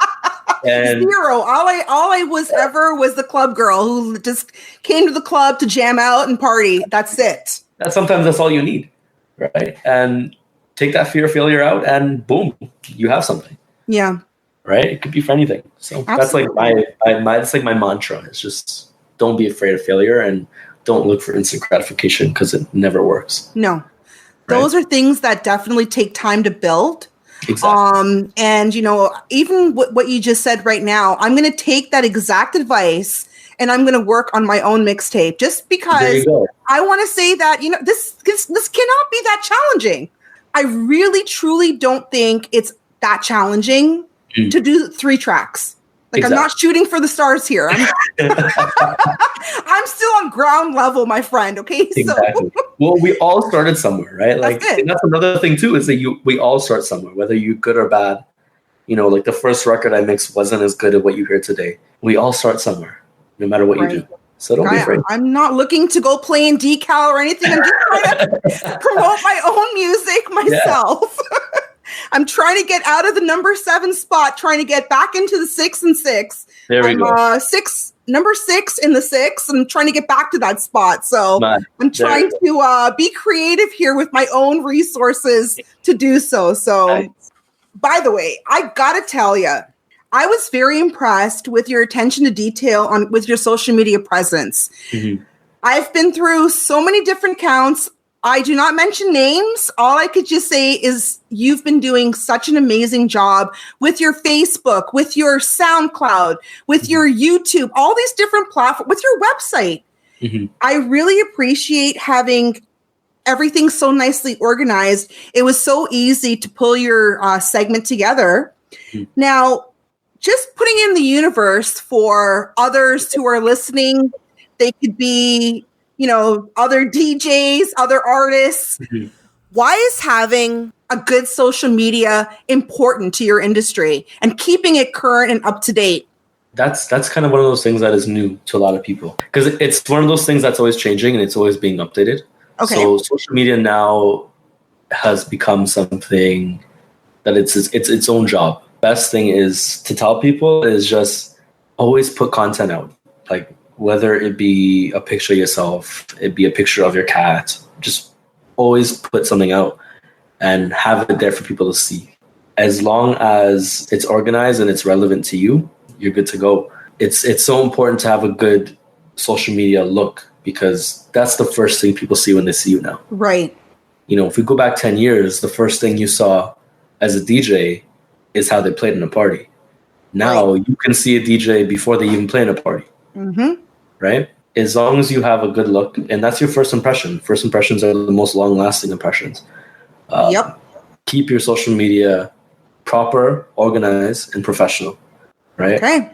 And zero. All I was ever was the club girl who just came to the club to jam out and party. That's it. Sometimes that's all you need, right? And take that fear of failure out, and boom, you have something. Yeah. Right. It could be for anything. So Absolutely. That's like my mantra. It's just don't be afraid of failure and don't look for instant gratification because it never works. No, right? Those are things that definitely take time to build. Exactly. And even what you just said right now, I'm going to take that exact advice and I'm going to work on my own mixtape just because I want to say that, this cannot be that challenging. I really, truly don't think it's that challenging to do 3 tracks. Like exactly. I'm not shooting for the stars here. I'm still on ground level, my friend. Okay. Exactly. Well, we all started somewhere, right? Like that's another thing too, is that we all start somewhere, whether you're good or bad. Like the first record I mixed wasn't as good as what you hear today. We all start somewhere, no matter what you do. So don't be afraid. I'm not looking to go play in decal or anything. I'm just trying to promote my own music myself. I'm trying to get out of the number 7 spot, trying to get back into the 6 and 6. There we go. Number 6 in the 6. I'm trying to get back to that spot. So I'm trying to be creative here with my own resources to do so. So, nice. By the way, I gotta tell you, I was very impressed with your attention to detail with your social media presence. Mm-hmm. I've been through so many different accounts. I do not mention names. All I could just say is you've been doing such an amazing job with your Facebook, with your SoundCloud, with your YouTube, all these different platforms, with your website. Mm-hmm. I really appreciate having everything so nicely organized. It was so easy to pull your segment together. Mm-hmm. Now, just putting in the universe for others who are listening, they could be other DJs, other artists. Mm-hmm. Why is having a good social media important to your industry and keeping it current and up to date? That's kind of one of those things that is new to a lot of people because it's one of those things that's always changing and it's always being updated. Okay. So social media now has become something that it's its own job. Best thing is to tell people is just always put content out. Like, whether it be a picture of yourself, it be a picture of your cat, just always put something out and have it there for people to see. As long as it's organized and it's relevant to you, you're good to go. It's so important to have a good social media look because that's the first thing people see when they see you now. Right. If we go back 10 years, the first thing you saw as a DJ is how they played in a party. Now you can see a DJ before they even play in a party. Mm-hmm. Right? As long as you have a good look, and that's your first impression. First impressions are the most long-lasting impressions. Keep your social media proper, organized, and professional. Right? Okay.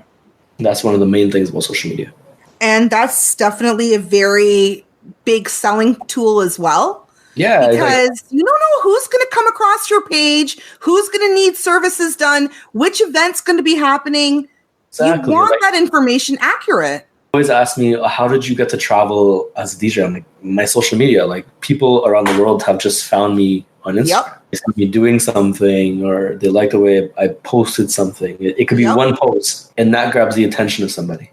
That's one of the main things about social media. And that's definitely a very big selling tool as well. Yeah. Because you don't know who's going to come across your page, who's going to need services done, which event's going to be happening. Exactly. You want that information accurate. Always ask me, how did you get to travel as a DJ? I'm like, my social media. Like, people around the world have just found me on Instagram. Yep. They see me doing something, or they like the way I posted something. It could be one post, and that grabs the attention of somebody.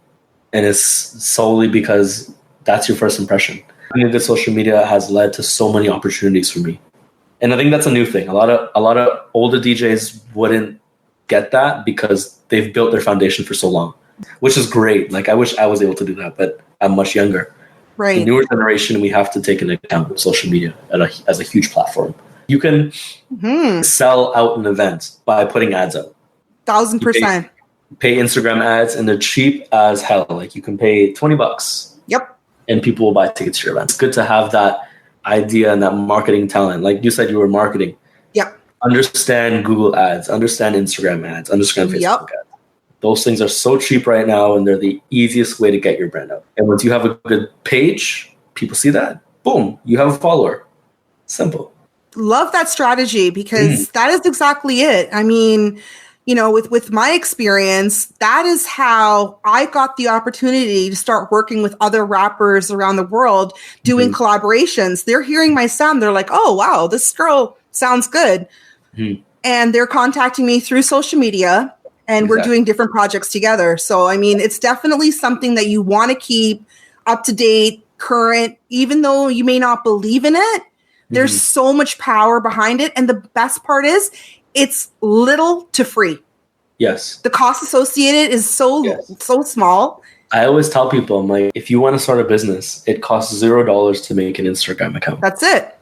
And it's solely because that's your first impression. I think that social media has led to so many opportunities for me. And I think that's a new thing. A lot of older DJs wouldn't get that because they've built their foundation for so long. Which is great. Like, I wish I was able to do that, but I'm much younger. Right. The newer generation, we have to take into account social media as a huge platform. You can sell out an event by putting ads out. 1,000%. Pay Instagram ads, and they're cheap as hell. Like, you can pay $20. Yep. And people will buy tickets to your event. It's good to have that idea and that marketing talent. Like you said, you were marketing. Yep. Understand Google ads, understand Instagram ads, understand Facebook ads. Those things are so cheap right now, and they're the easiest way to get your brand out. And once you have a good page, people see that. Boom, you have a follower. Simple. Love that strategy because that is exactly it. I mean, with my experience, that is how I got the opportunity to start working with other rappers around the world doing collaborations. They're hearing my sound. They're like, oh, wow, this girl sounds good. And they're contacting me through social media. And we're doing different projects together. So, I mean, it's definitely something that you want to keep up to date, current, even though you may not believe in it. There's so much power behind it. And the best part is it's little to free. Yes. The cost associated is so small. I always tell people, I'm like, if you want to start a business, it costs $0 to make an Instagram account. That's it.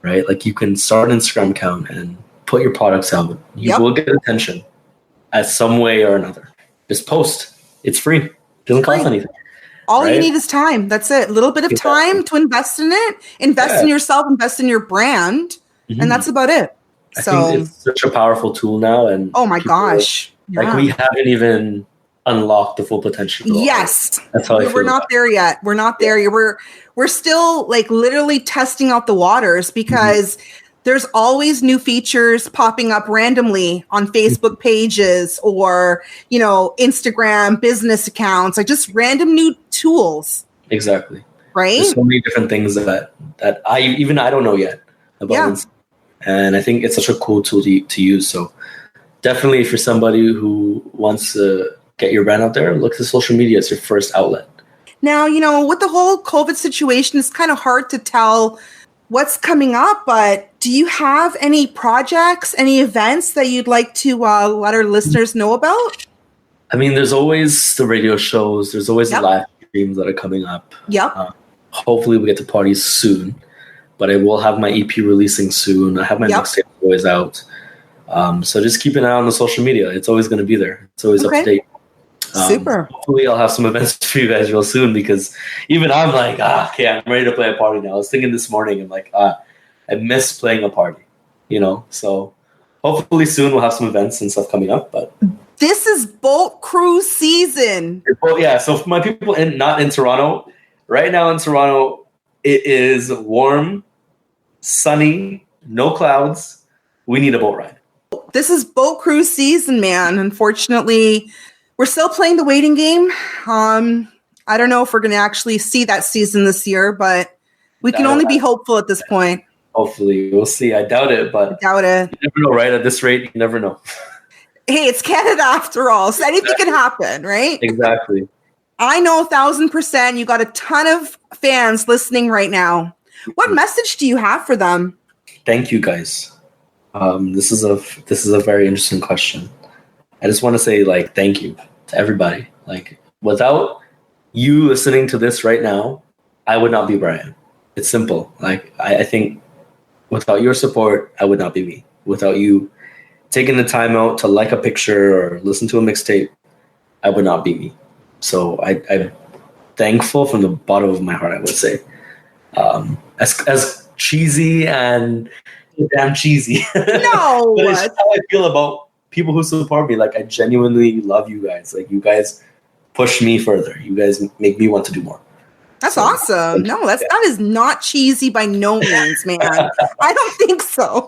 Right? Like, you can start an Instagram account and put your products out. You will get attention. As some way or another. Just post. It's free. It doesn't cost anything. All you need is time. That's it. A little bit of time to invest in it. Invest in yourself. Invest in your brand. And that's about it. I think it's such a powerful tool now. And oh my gosh. Like, we haven't even unlocked the full potential. Yes. That's how I feel. We're not there yet. We're not there. We're still like literally testing out the waters because there's always new features popping up randomly on Facebook pages or, Instagram business accounts, like just random new tools. Exactly. Right? There's so many different things that I don't know yet about. And I think it's such a cool tool to use. So definitely for somebody who wants to get your brand out there, look to social media as your first outlet. Now, with the whole COVID situation, it's kind of hard to tell what's coming up, but do you have any projects, any events that you'd like to let our listeners know about? I mean, there's always the radio shows. There's always the live streams that are coming up. Yep. Hopefully we get to parties soon, but I will have my EP releasing soon. I have my mixtape always out. So just keep an eye on the social media. It's always going to be there. It's always up to date. Super. Hopefully I'll have some events for you guys real soon, because even I'm like, okay, I'm ready to play a party now. I was thinking this morning, I'm like, I miss playing a party, So hopefully soon we'll have some events and stuff coming up. But this is boat cruise season. Well, yeah. So for my people not in Toronto, right now in Toronto, it is warm, sunny, no clouds. We need a boat ride. This is boat cruise season, man. Unfortunately, we're still playing the waiting game. I don't know if we're going to actually see that season this year, but we can only be hopeful at this point. Hopefully. We'll see. I doubt it, but I doubt it. You never know, right? At this rate, you never know. Hey, it's Canada after all, so anything can happen, right? Exactly. I know 1,000%. You got a ton of fans listening right now. What message do you have for them? Thank you, guys. This is a very interesting question. I just want to say, thank you to everybody. Without you listening to this right now, I would not be where I am. It's simple. I think without your support, I would not be me. Without you taking the time out to like a picture or listen to a mixtape, I would not be me. So I'm thankful from the bottom of my heart, I would say. As cheesy and damn cheesy. No. But it's how I feel about people who support me. I genuinely love you guys. You guys push me further. You guys make me want to do more. That's awesome. No, that is not cheesy by no means, man. I don't think so.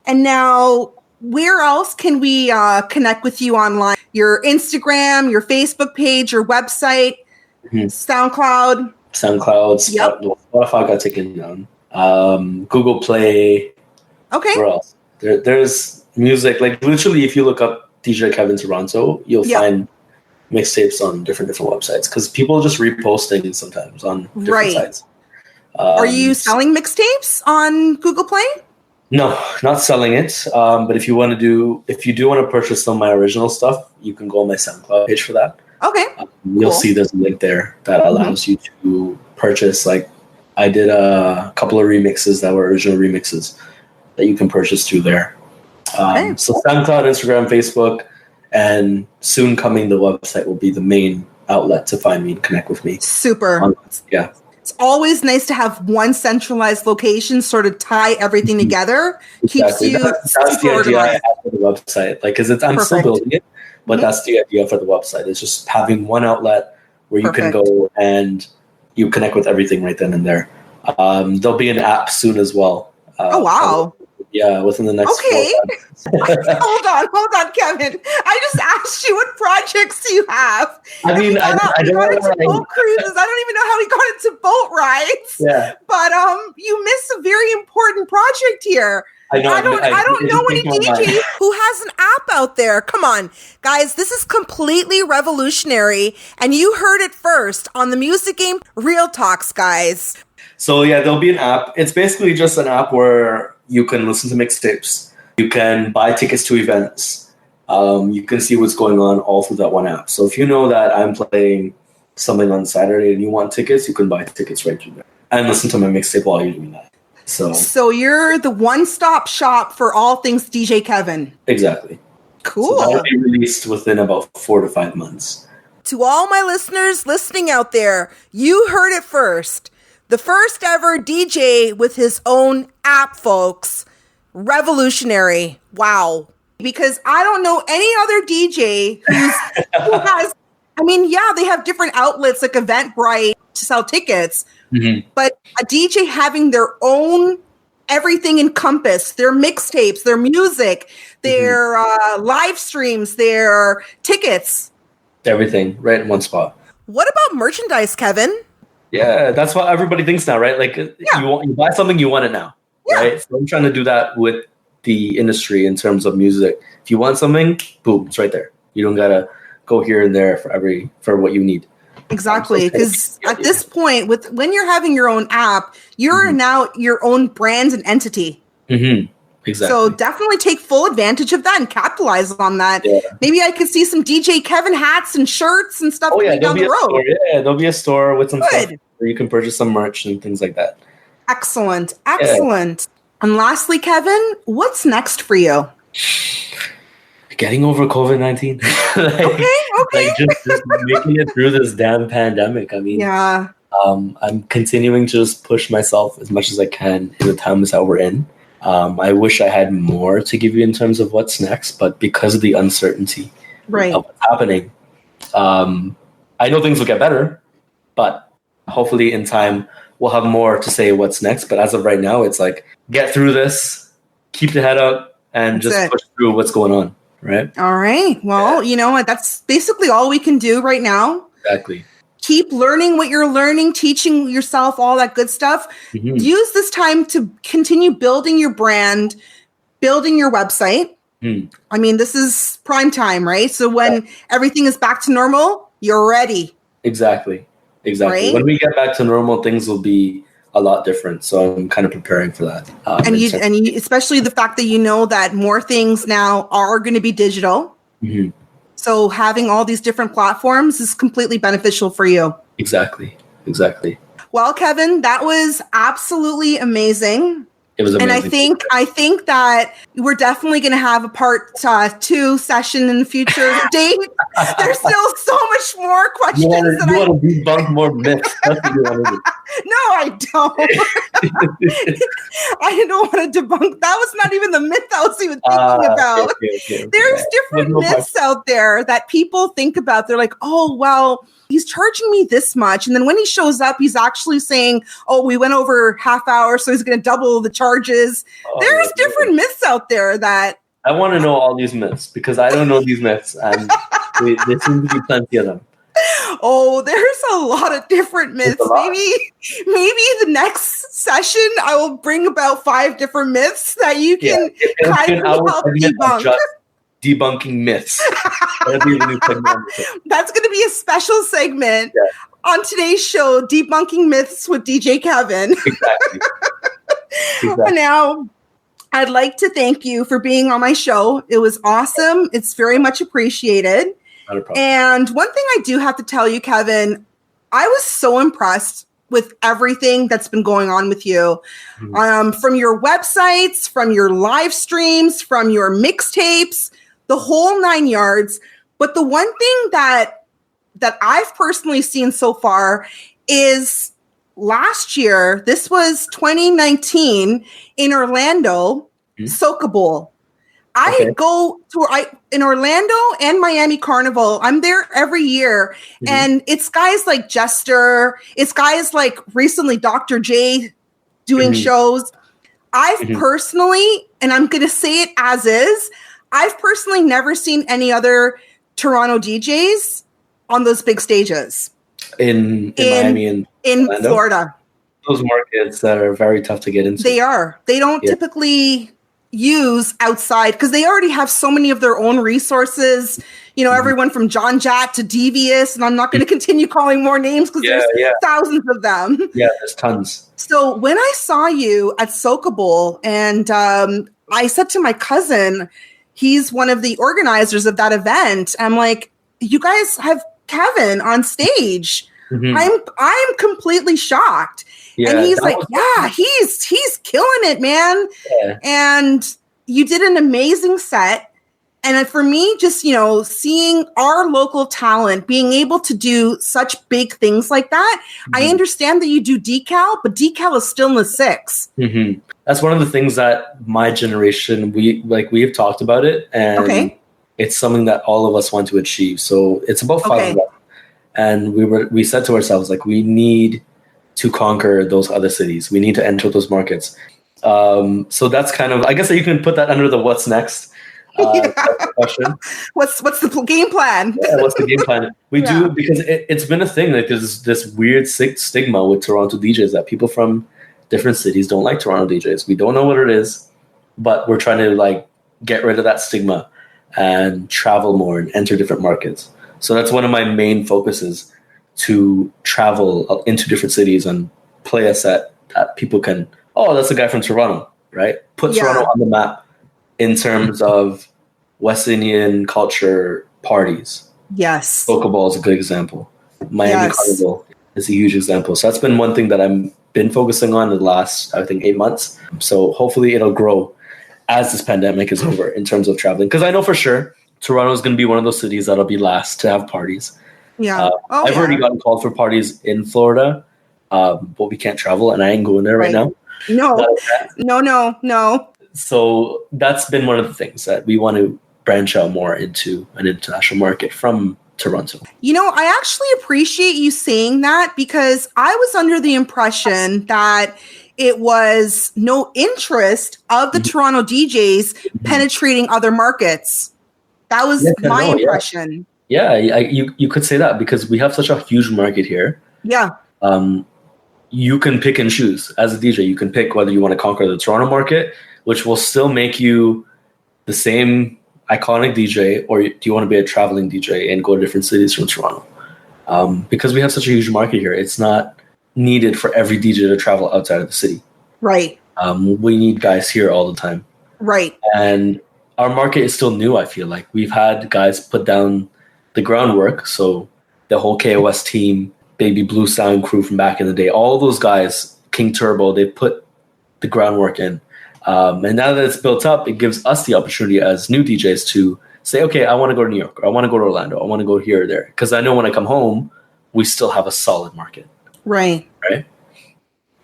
And now, where else can we connect with you online? Your Instagram, your Facebook page, your website, SoundCloud. Spotify got taken down. Google Play. Okay. Where else? There's music. Literally, if you look up DJ Kevin Toronto, you'll find mixtapes on different websites, because people just repost things sometimes on different sites. Are you selling mixtapes on Google Play? No, not selling it. But if you do want to purchase some of my original stuff, you can go on my SoundCloud page for that. Okay. You'll see there's a link there that allows you to purchase. I did a couple of remixes that were original remixes that you can purchase through there. So SoundCloud, Instagram, Facebook, and soon coming the website will be the main outlet to find me and connect with me. Super. Yeah. It's always nice to have one centralized location, sort of tie everything together. Exactly. Keeps you that's the idea I have for the website. Because I'm still building it, but that's the idea for the website. It's just having one outlet where you can go and you connect with everything right then and there. There'll be an app soon as well. Oh, wow. Yeah, within the next 4 months. Hold on, Kevin. I just asked you what projects you have. I mean, I don't got into boat cruises. I don't even know how we got into boat rides. Yeah. But you missed a very important project here. I don't know any DJ who has an app out there. Come on, guys, this is completely revolutionary, and you heard it first on the Music Game Real Talks, guys. So yeah, there'll be an app. It's basically just an app where you can listen to mixtapes. You can buy tickets to events. You can see what's going on all through that one app. So if you know that I'm playing something on Saturday and you want tickets, you can buy tickets right through there and listen to my mixtape while you're doing that. So you're the one-stop shop for all things DJ Kevin. Exactly. Cool. So that'll be released within about 4 to 5 months. To all my listeners listening out there, you heard it first. The first ever DJ with his own app, folks. Revolutionary. Wow. Because I don't know any other DJ who has, they have different outlets like Eventbrite to sell tickets, but a DJ having their own everything encompassed, their mixtapes, their music, their live streams, their tickets. Everything right in one spot. What about merchandise, Kevin? Yeah, that's what everybody thinks now, right? You buy something, you want it now. right? So I'm trying to do that with the industry in terms of music. If you want something, boom, it's right there. You don't gotta go here and there for what you need. Exactly, because at this point, when you're having your own app, you're now your own brand and entity. Mm-hmm. Exactly. So definitely take full advantage of that and capitalize on that. Yeah. Maybe I could see some DJ Kevin hats and shirts and stuff down the road. Store. Yeah, there'll be a store with some stuff where you can purchase some merch and things like that. Excellent. Yeah. And lastly, Kevin, what's next for you? Getting over COVID-19. Okay. Just making it through this damn pandemic. I mean, yeah. I'm continuing to just push myself as much as I can in the times that we're in. I wish I had more to give you in terms of what's next, but because of the uncertainty of what's happening, I know things will get better, but hopefully in time we'll have more to say what's next. But as of right now, it's like, get through this, keep the head up, and just push through what's going on, right? All right. Well, you know what? That's basically all we can do right now. Exactly. Keep learning what you're learning, teaching yourself, all that good stuff. Mm-hmm. Use this time to continue building your brand, building your website. Mm. I mean, this is prime time, right? So when everything is back to normal, you're ready. Exactly. Right? When we get back to normal, things will be a lot different. So I'm kind of preparing for that. And you, especially the fact that you know that more things now are going to be digital. Mm-hmm. So having all these different platforms is completely beneficial for you. Exactly. Well, Kevin, that was absolutely amazing. It was amazing. And I think that we're definitely going to have a part 2 session in the future. Dave, there's still so much more questions. You want to debunk more myths. That's what you want to do. No, I don't. I don't want to debunk. That was not even the myth I was even thinking about. Okay. There's different myths out there that people think about. They're like, oh, well, he's charging me this much. And then when he shows up, he's actually saying, oh, we went over half hour, so he's going to double the charges. There's different myths out there that... I want to know all these myths because I don't know these myths. And there seem to be plenty of them. Oh, there's a lot of different myths. Maybe the next session I will bring about 5 different myths that you can kind of help debunk. Debunking myths. That'll be the new segment. That's going to be a special segment on today's show, Debunking Myths with DJ Kevin. Exactly. Now, I'd like to thank you for being on my show. It was awesome. It's very much appreciated. Not a problem. And one thing I do have to tell you, Kevin, I was so impressed with everything that's been going on with you. From your websites, from your live streams, from your mixtapes, the whole 9 yards. But the one thing that I've personally seen so far is last year, this was 2019 in Orlando, Soca Bowl. I go to in Orlando and Miami Carnival. I'm there every year. And it's guys like Jester. It's guys like recently Dr. J doing shows. I've personally, and I'm going to say it as is, I've personally never seen any other Toronto DJs on those big stages. In Miami and in Florida. Those markets that are very tough to get into. They are. They don't typically use outside because they already have so many of their own resources. You know, everyone from John Jett to Devious, and I'm not going to continue calling more names because there's thousands of them. Yeah, there's tons. So when I saw you at Soca Bowl, and I said to my cousin, he's one of the organizers of that event, I'm like, you guys have Kevin on stage. I'm completely shocked. Yeah, and he's like, he's killing it, man. Yeah. And you did an amazing set. And for me, just, you know, seeing our local talent being able to do such big things like that, I understand that you do decal, but decal is still in the 6. That's one of the things that my generation, we've talked about it. And it's something that all of us want to achieve. So it's about 5 of them. And we said to ourselves, like, we need to conquer those other cities. We need to enter those markets. So that's kind of, I guess that you can put that under the what's next question. What's the game plan? What's the game plan? We do, because it's been a thing. Like, there's this weird stigma with Toronto DJs that people from different cities don't like Toronto DJs. We don't know what it is, but we're trying to like get rid of that stigma and travel more and enter different markets. So that's one of my main focuses, to travel into different cities and play a set that people can, oh, that's a guy from Toronto, right? Put Toronto on the map in terms of West Indian culture parties. Yes. Soca Ball is a good example. Miami Carnival is a huge example. So that's been one thing that I've been focusing on the last, I think, 8 months. So hopefully it'll grow as this pandemic is over in terms of traveling. Because I know for sure Toronto is going to be one of those cities that'll be last to have parties. Yeah. I've already gotten called for parties in Florida, but we can't travel, and I ain't going there right now. No. So that's been one of the things that we want to branch out more into an international market from Toronto. You know, I actually appreciate you saying that, because I was under the impression that it was no interest of the Toronto DJs penetrating other markets. That was my impression. Yeah, you could say that, because we have such a huge market here. Yeah. You can pick and choose. As a DJ, you can pick whether you want to conquer the Toronto market, which will still make you the same iconic DJ, or do you want to be a traveling DJ and go to different cities from Toronto? Because we have such a huge market here, it's not needed for every DJ to travel outside of the city. Right. We need guys here all the time. Right. And our market is still new, I feel like. We've had guys put down the groundwork. So the whole KOS team, Baby Blue Sound crew from back in the day, all those guys, King Turbo, they put the groundwork in. And now that it's built up, it gives us the opportunity as new DJs to say, okay, I want to go to New York, or I want to go to Orlando, I want to go here or there. Because I know when I come home, we still have a solid market. Right. Right.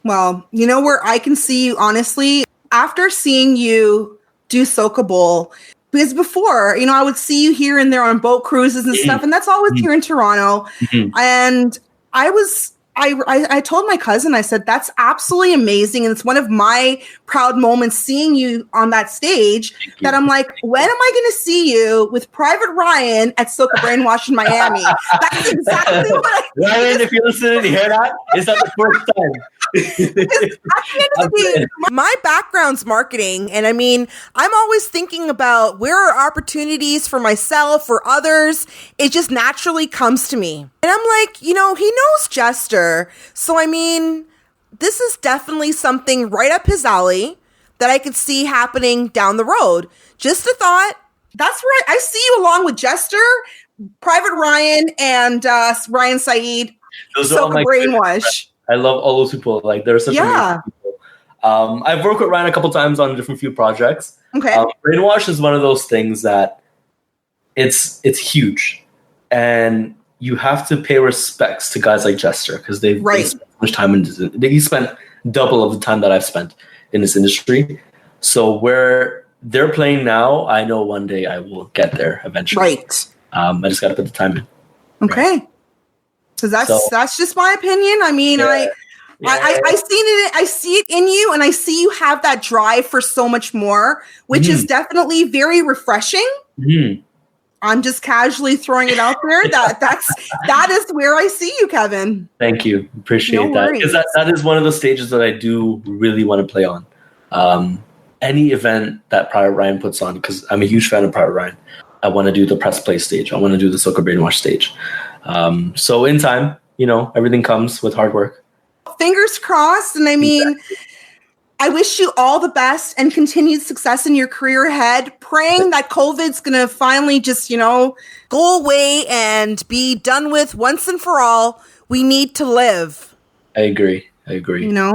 Well, you know where I can see you, honestly, after seeing you do Soca Bowl, because before, you know, I would see you here and there on boat cruises and stuff, and that's always here in Toronto. And I told my cousin, I said, that's absolutely amazing. And it's one of my proud moments seeing you on that stage, that I'm like, when am I going to see you with Private Ryan at Soca Brainwash in Miami? That's exactly what I Ryan, if you're listening to hear that, is that the first time? My background's marketing, and I mean, I'm always thinking about where are opportunities for myself or others. It just naturally comes to me, and I'm like, you know, he knows Jester, so I mean, this is definitely something right up his alley that I could see happening down the road. Just a thought. That's right. I see you along with Jester, Private Ryan, and Ryan Saeed. Those are all my Brainwash. I love all those people. Like, they're such amazing people. I've worked with Ryan a couple times on different few projects. Okay. Brainwash is one of those things that it's huge, and you have to pay respects to guys like Jester, because they spent so much time in this. He spent double of the time that I've spent in this industry. So where they're playing now, I know one day I will get there eventually. Right. I just got to put the time in. Okay. Right. So that's just my opinion. I mean, I see it in you, and I see you have that drive for so much more, which is definitely very refreshing. I'm just casually throwing it out there. That is where I see you, Kevin. Thank you. Appreciate that. Because that is one of the stages that I do really want to play on. Any event that Private Ryan puts on, because I'm a huge fan of Private Ryan. I want to do the press play stage. I want to do the Soca Brainwash stage. So in time, you know, everything comes with hard work. Fingers crossed. And I mean, I wish you all the best and continued success in your career ahead, praying that COVID's going to finally just, you know, go away and be done with once and for all. We need to live. I agree. You know,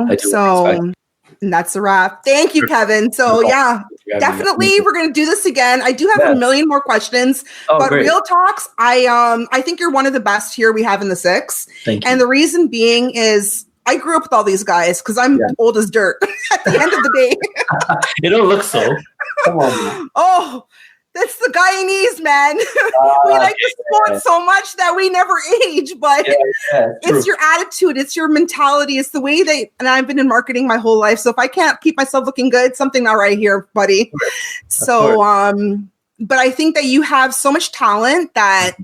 and that's a wrap. Thank you, Kevin. So definitely we're going to do this again. I do have a million more questions, but great. Real talks, I think you're one of the best here we have in the Six. Thank you. And the reason being is I grew up with all these guys because I'm old as dirt at the end of the day. You don't look so. Come on, man. Oh, that's the Guyanese, man. We like to sport so much that we never age, but it's your attitude, it's your mentality, it's the way and I've been in marketing my whole life. So if I can't keep myself looking good, something not right here, buddy. So, but I think that you have so much talent that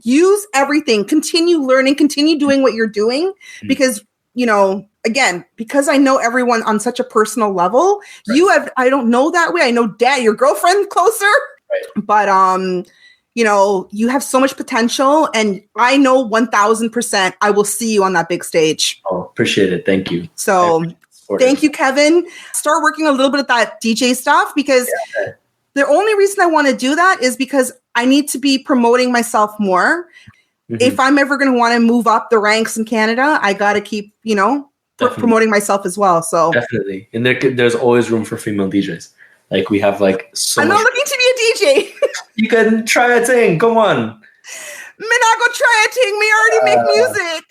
use everything, continue learning, continue doing what you're doing, because, you know, again, because I know everyone on such a personal level, I don't know that way. I know your girlfriend closer, but, you know, you have so much potential, and I know 1000% I will see you on that big stage. Oh, appreciate it. Thank you. So thank you, Kevin. Start working a little bit at that DJ stuff, because the only reason I want to do that is because I need to be promoting myself more. If I'm ever going to want to move up the ranks in Canada, I got to keep, you know, promoting myself as well. So definitely. And there's always room for female DJs. Like we have like so I'm much. not looking to be a DJ. You can try a thing. Come on. Me not go try a thing. Me already make music.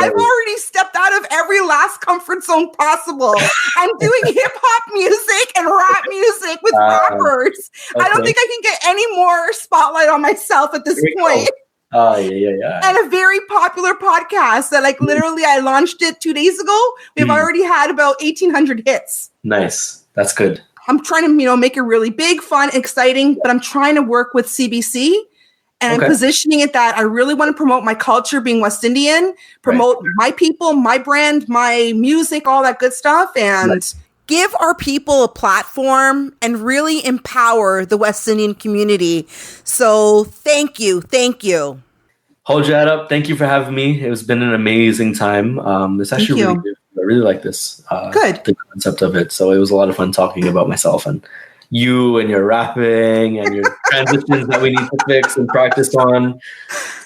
I've already stepped out of every last comfort zone possible. I'm doing hip hop music and rap music with rappers. I don't think I can get any more spotlight on myself at this point. And a very popular podcast that, like, literally I launched it 2 days ago. We've already had about 1,800 hits. Nice. That's good. I'm trying to, you know, make it really big, fun, exciting, but I'm trying to work with CBC. And I'm positioning it that I really want to promote my culture, being West Indian, promote my people, my brand, my music, all that good stuff, and give our people a platform and really empower the West Indian community. So thank you. Thank you. Hold your head up. Thank you for having me. It's been an amazing time. It's actually really good. I really like this. The concept of it. So it was a lot of fun talking about myself and you and your rapping and your transitions that we need to fix and practice on.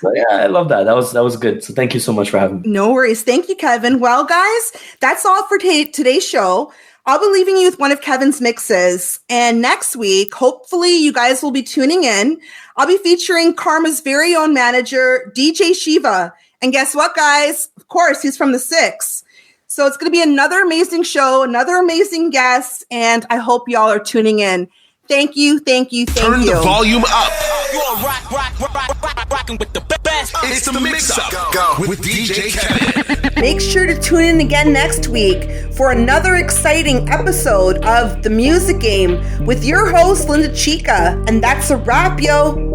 So yeah, I love that. That was good. So thank you so much for having me. No worries. Thank you, Kevin. Well, guys, that's all for today's show. I'll be leaving you with one of Kevin's mixes. And next week, hopefully you guys will be tuning in. I'll be featuring Karma's very own manager, DJ Shiva. And guess what, guys? Of course, he's from the 6. So it's going to be another amazing show, another amazing guest, and I hope y'all are tuning in. Thank you, thank you, thank you. Turn the volume up. You are rocking with the best. It's the mix-up. Go with DJ Kevin. Make sure to tune in again next week for another exciting episode of The Music Game with your host, Lyndachica. And that's a wrap, yo.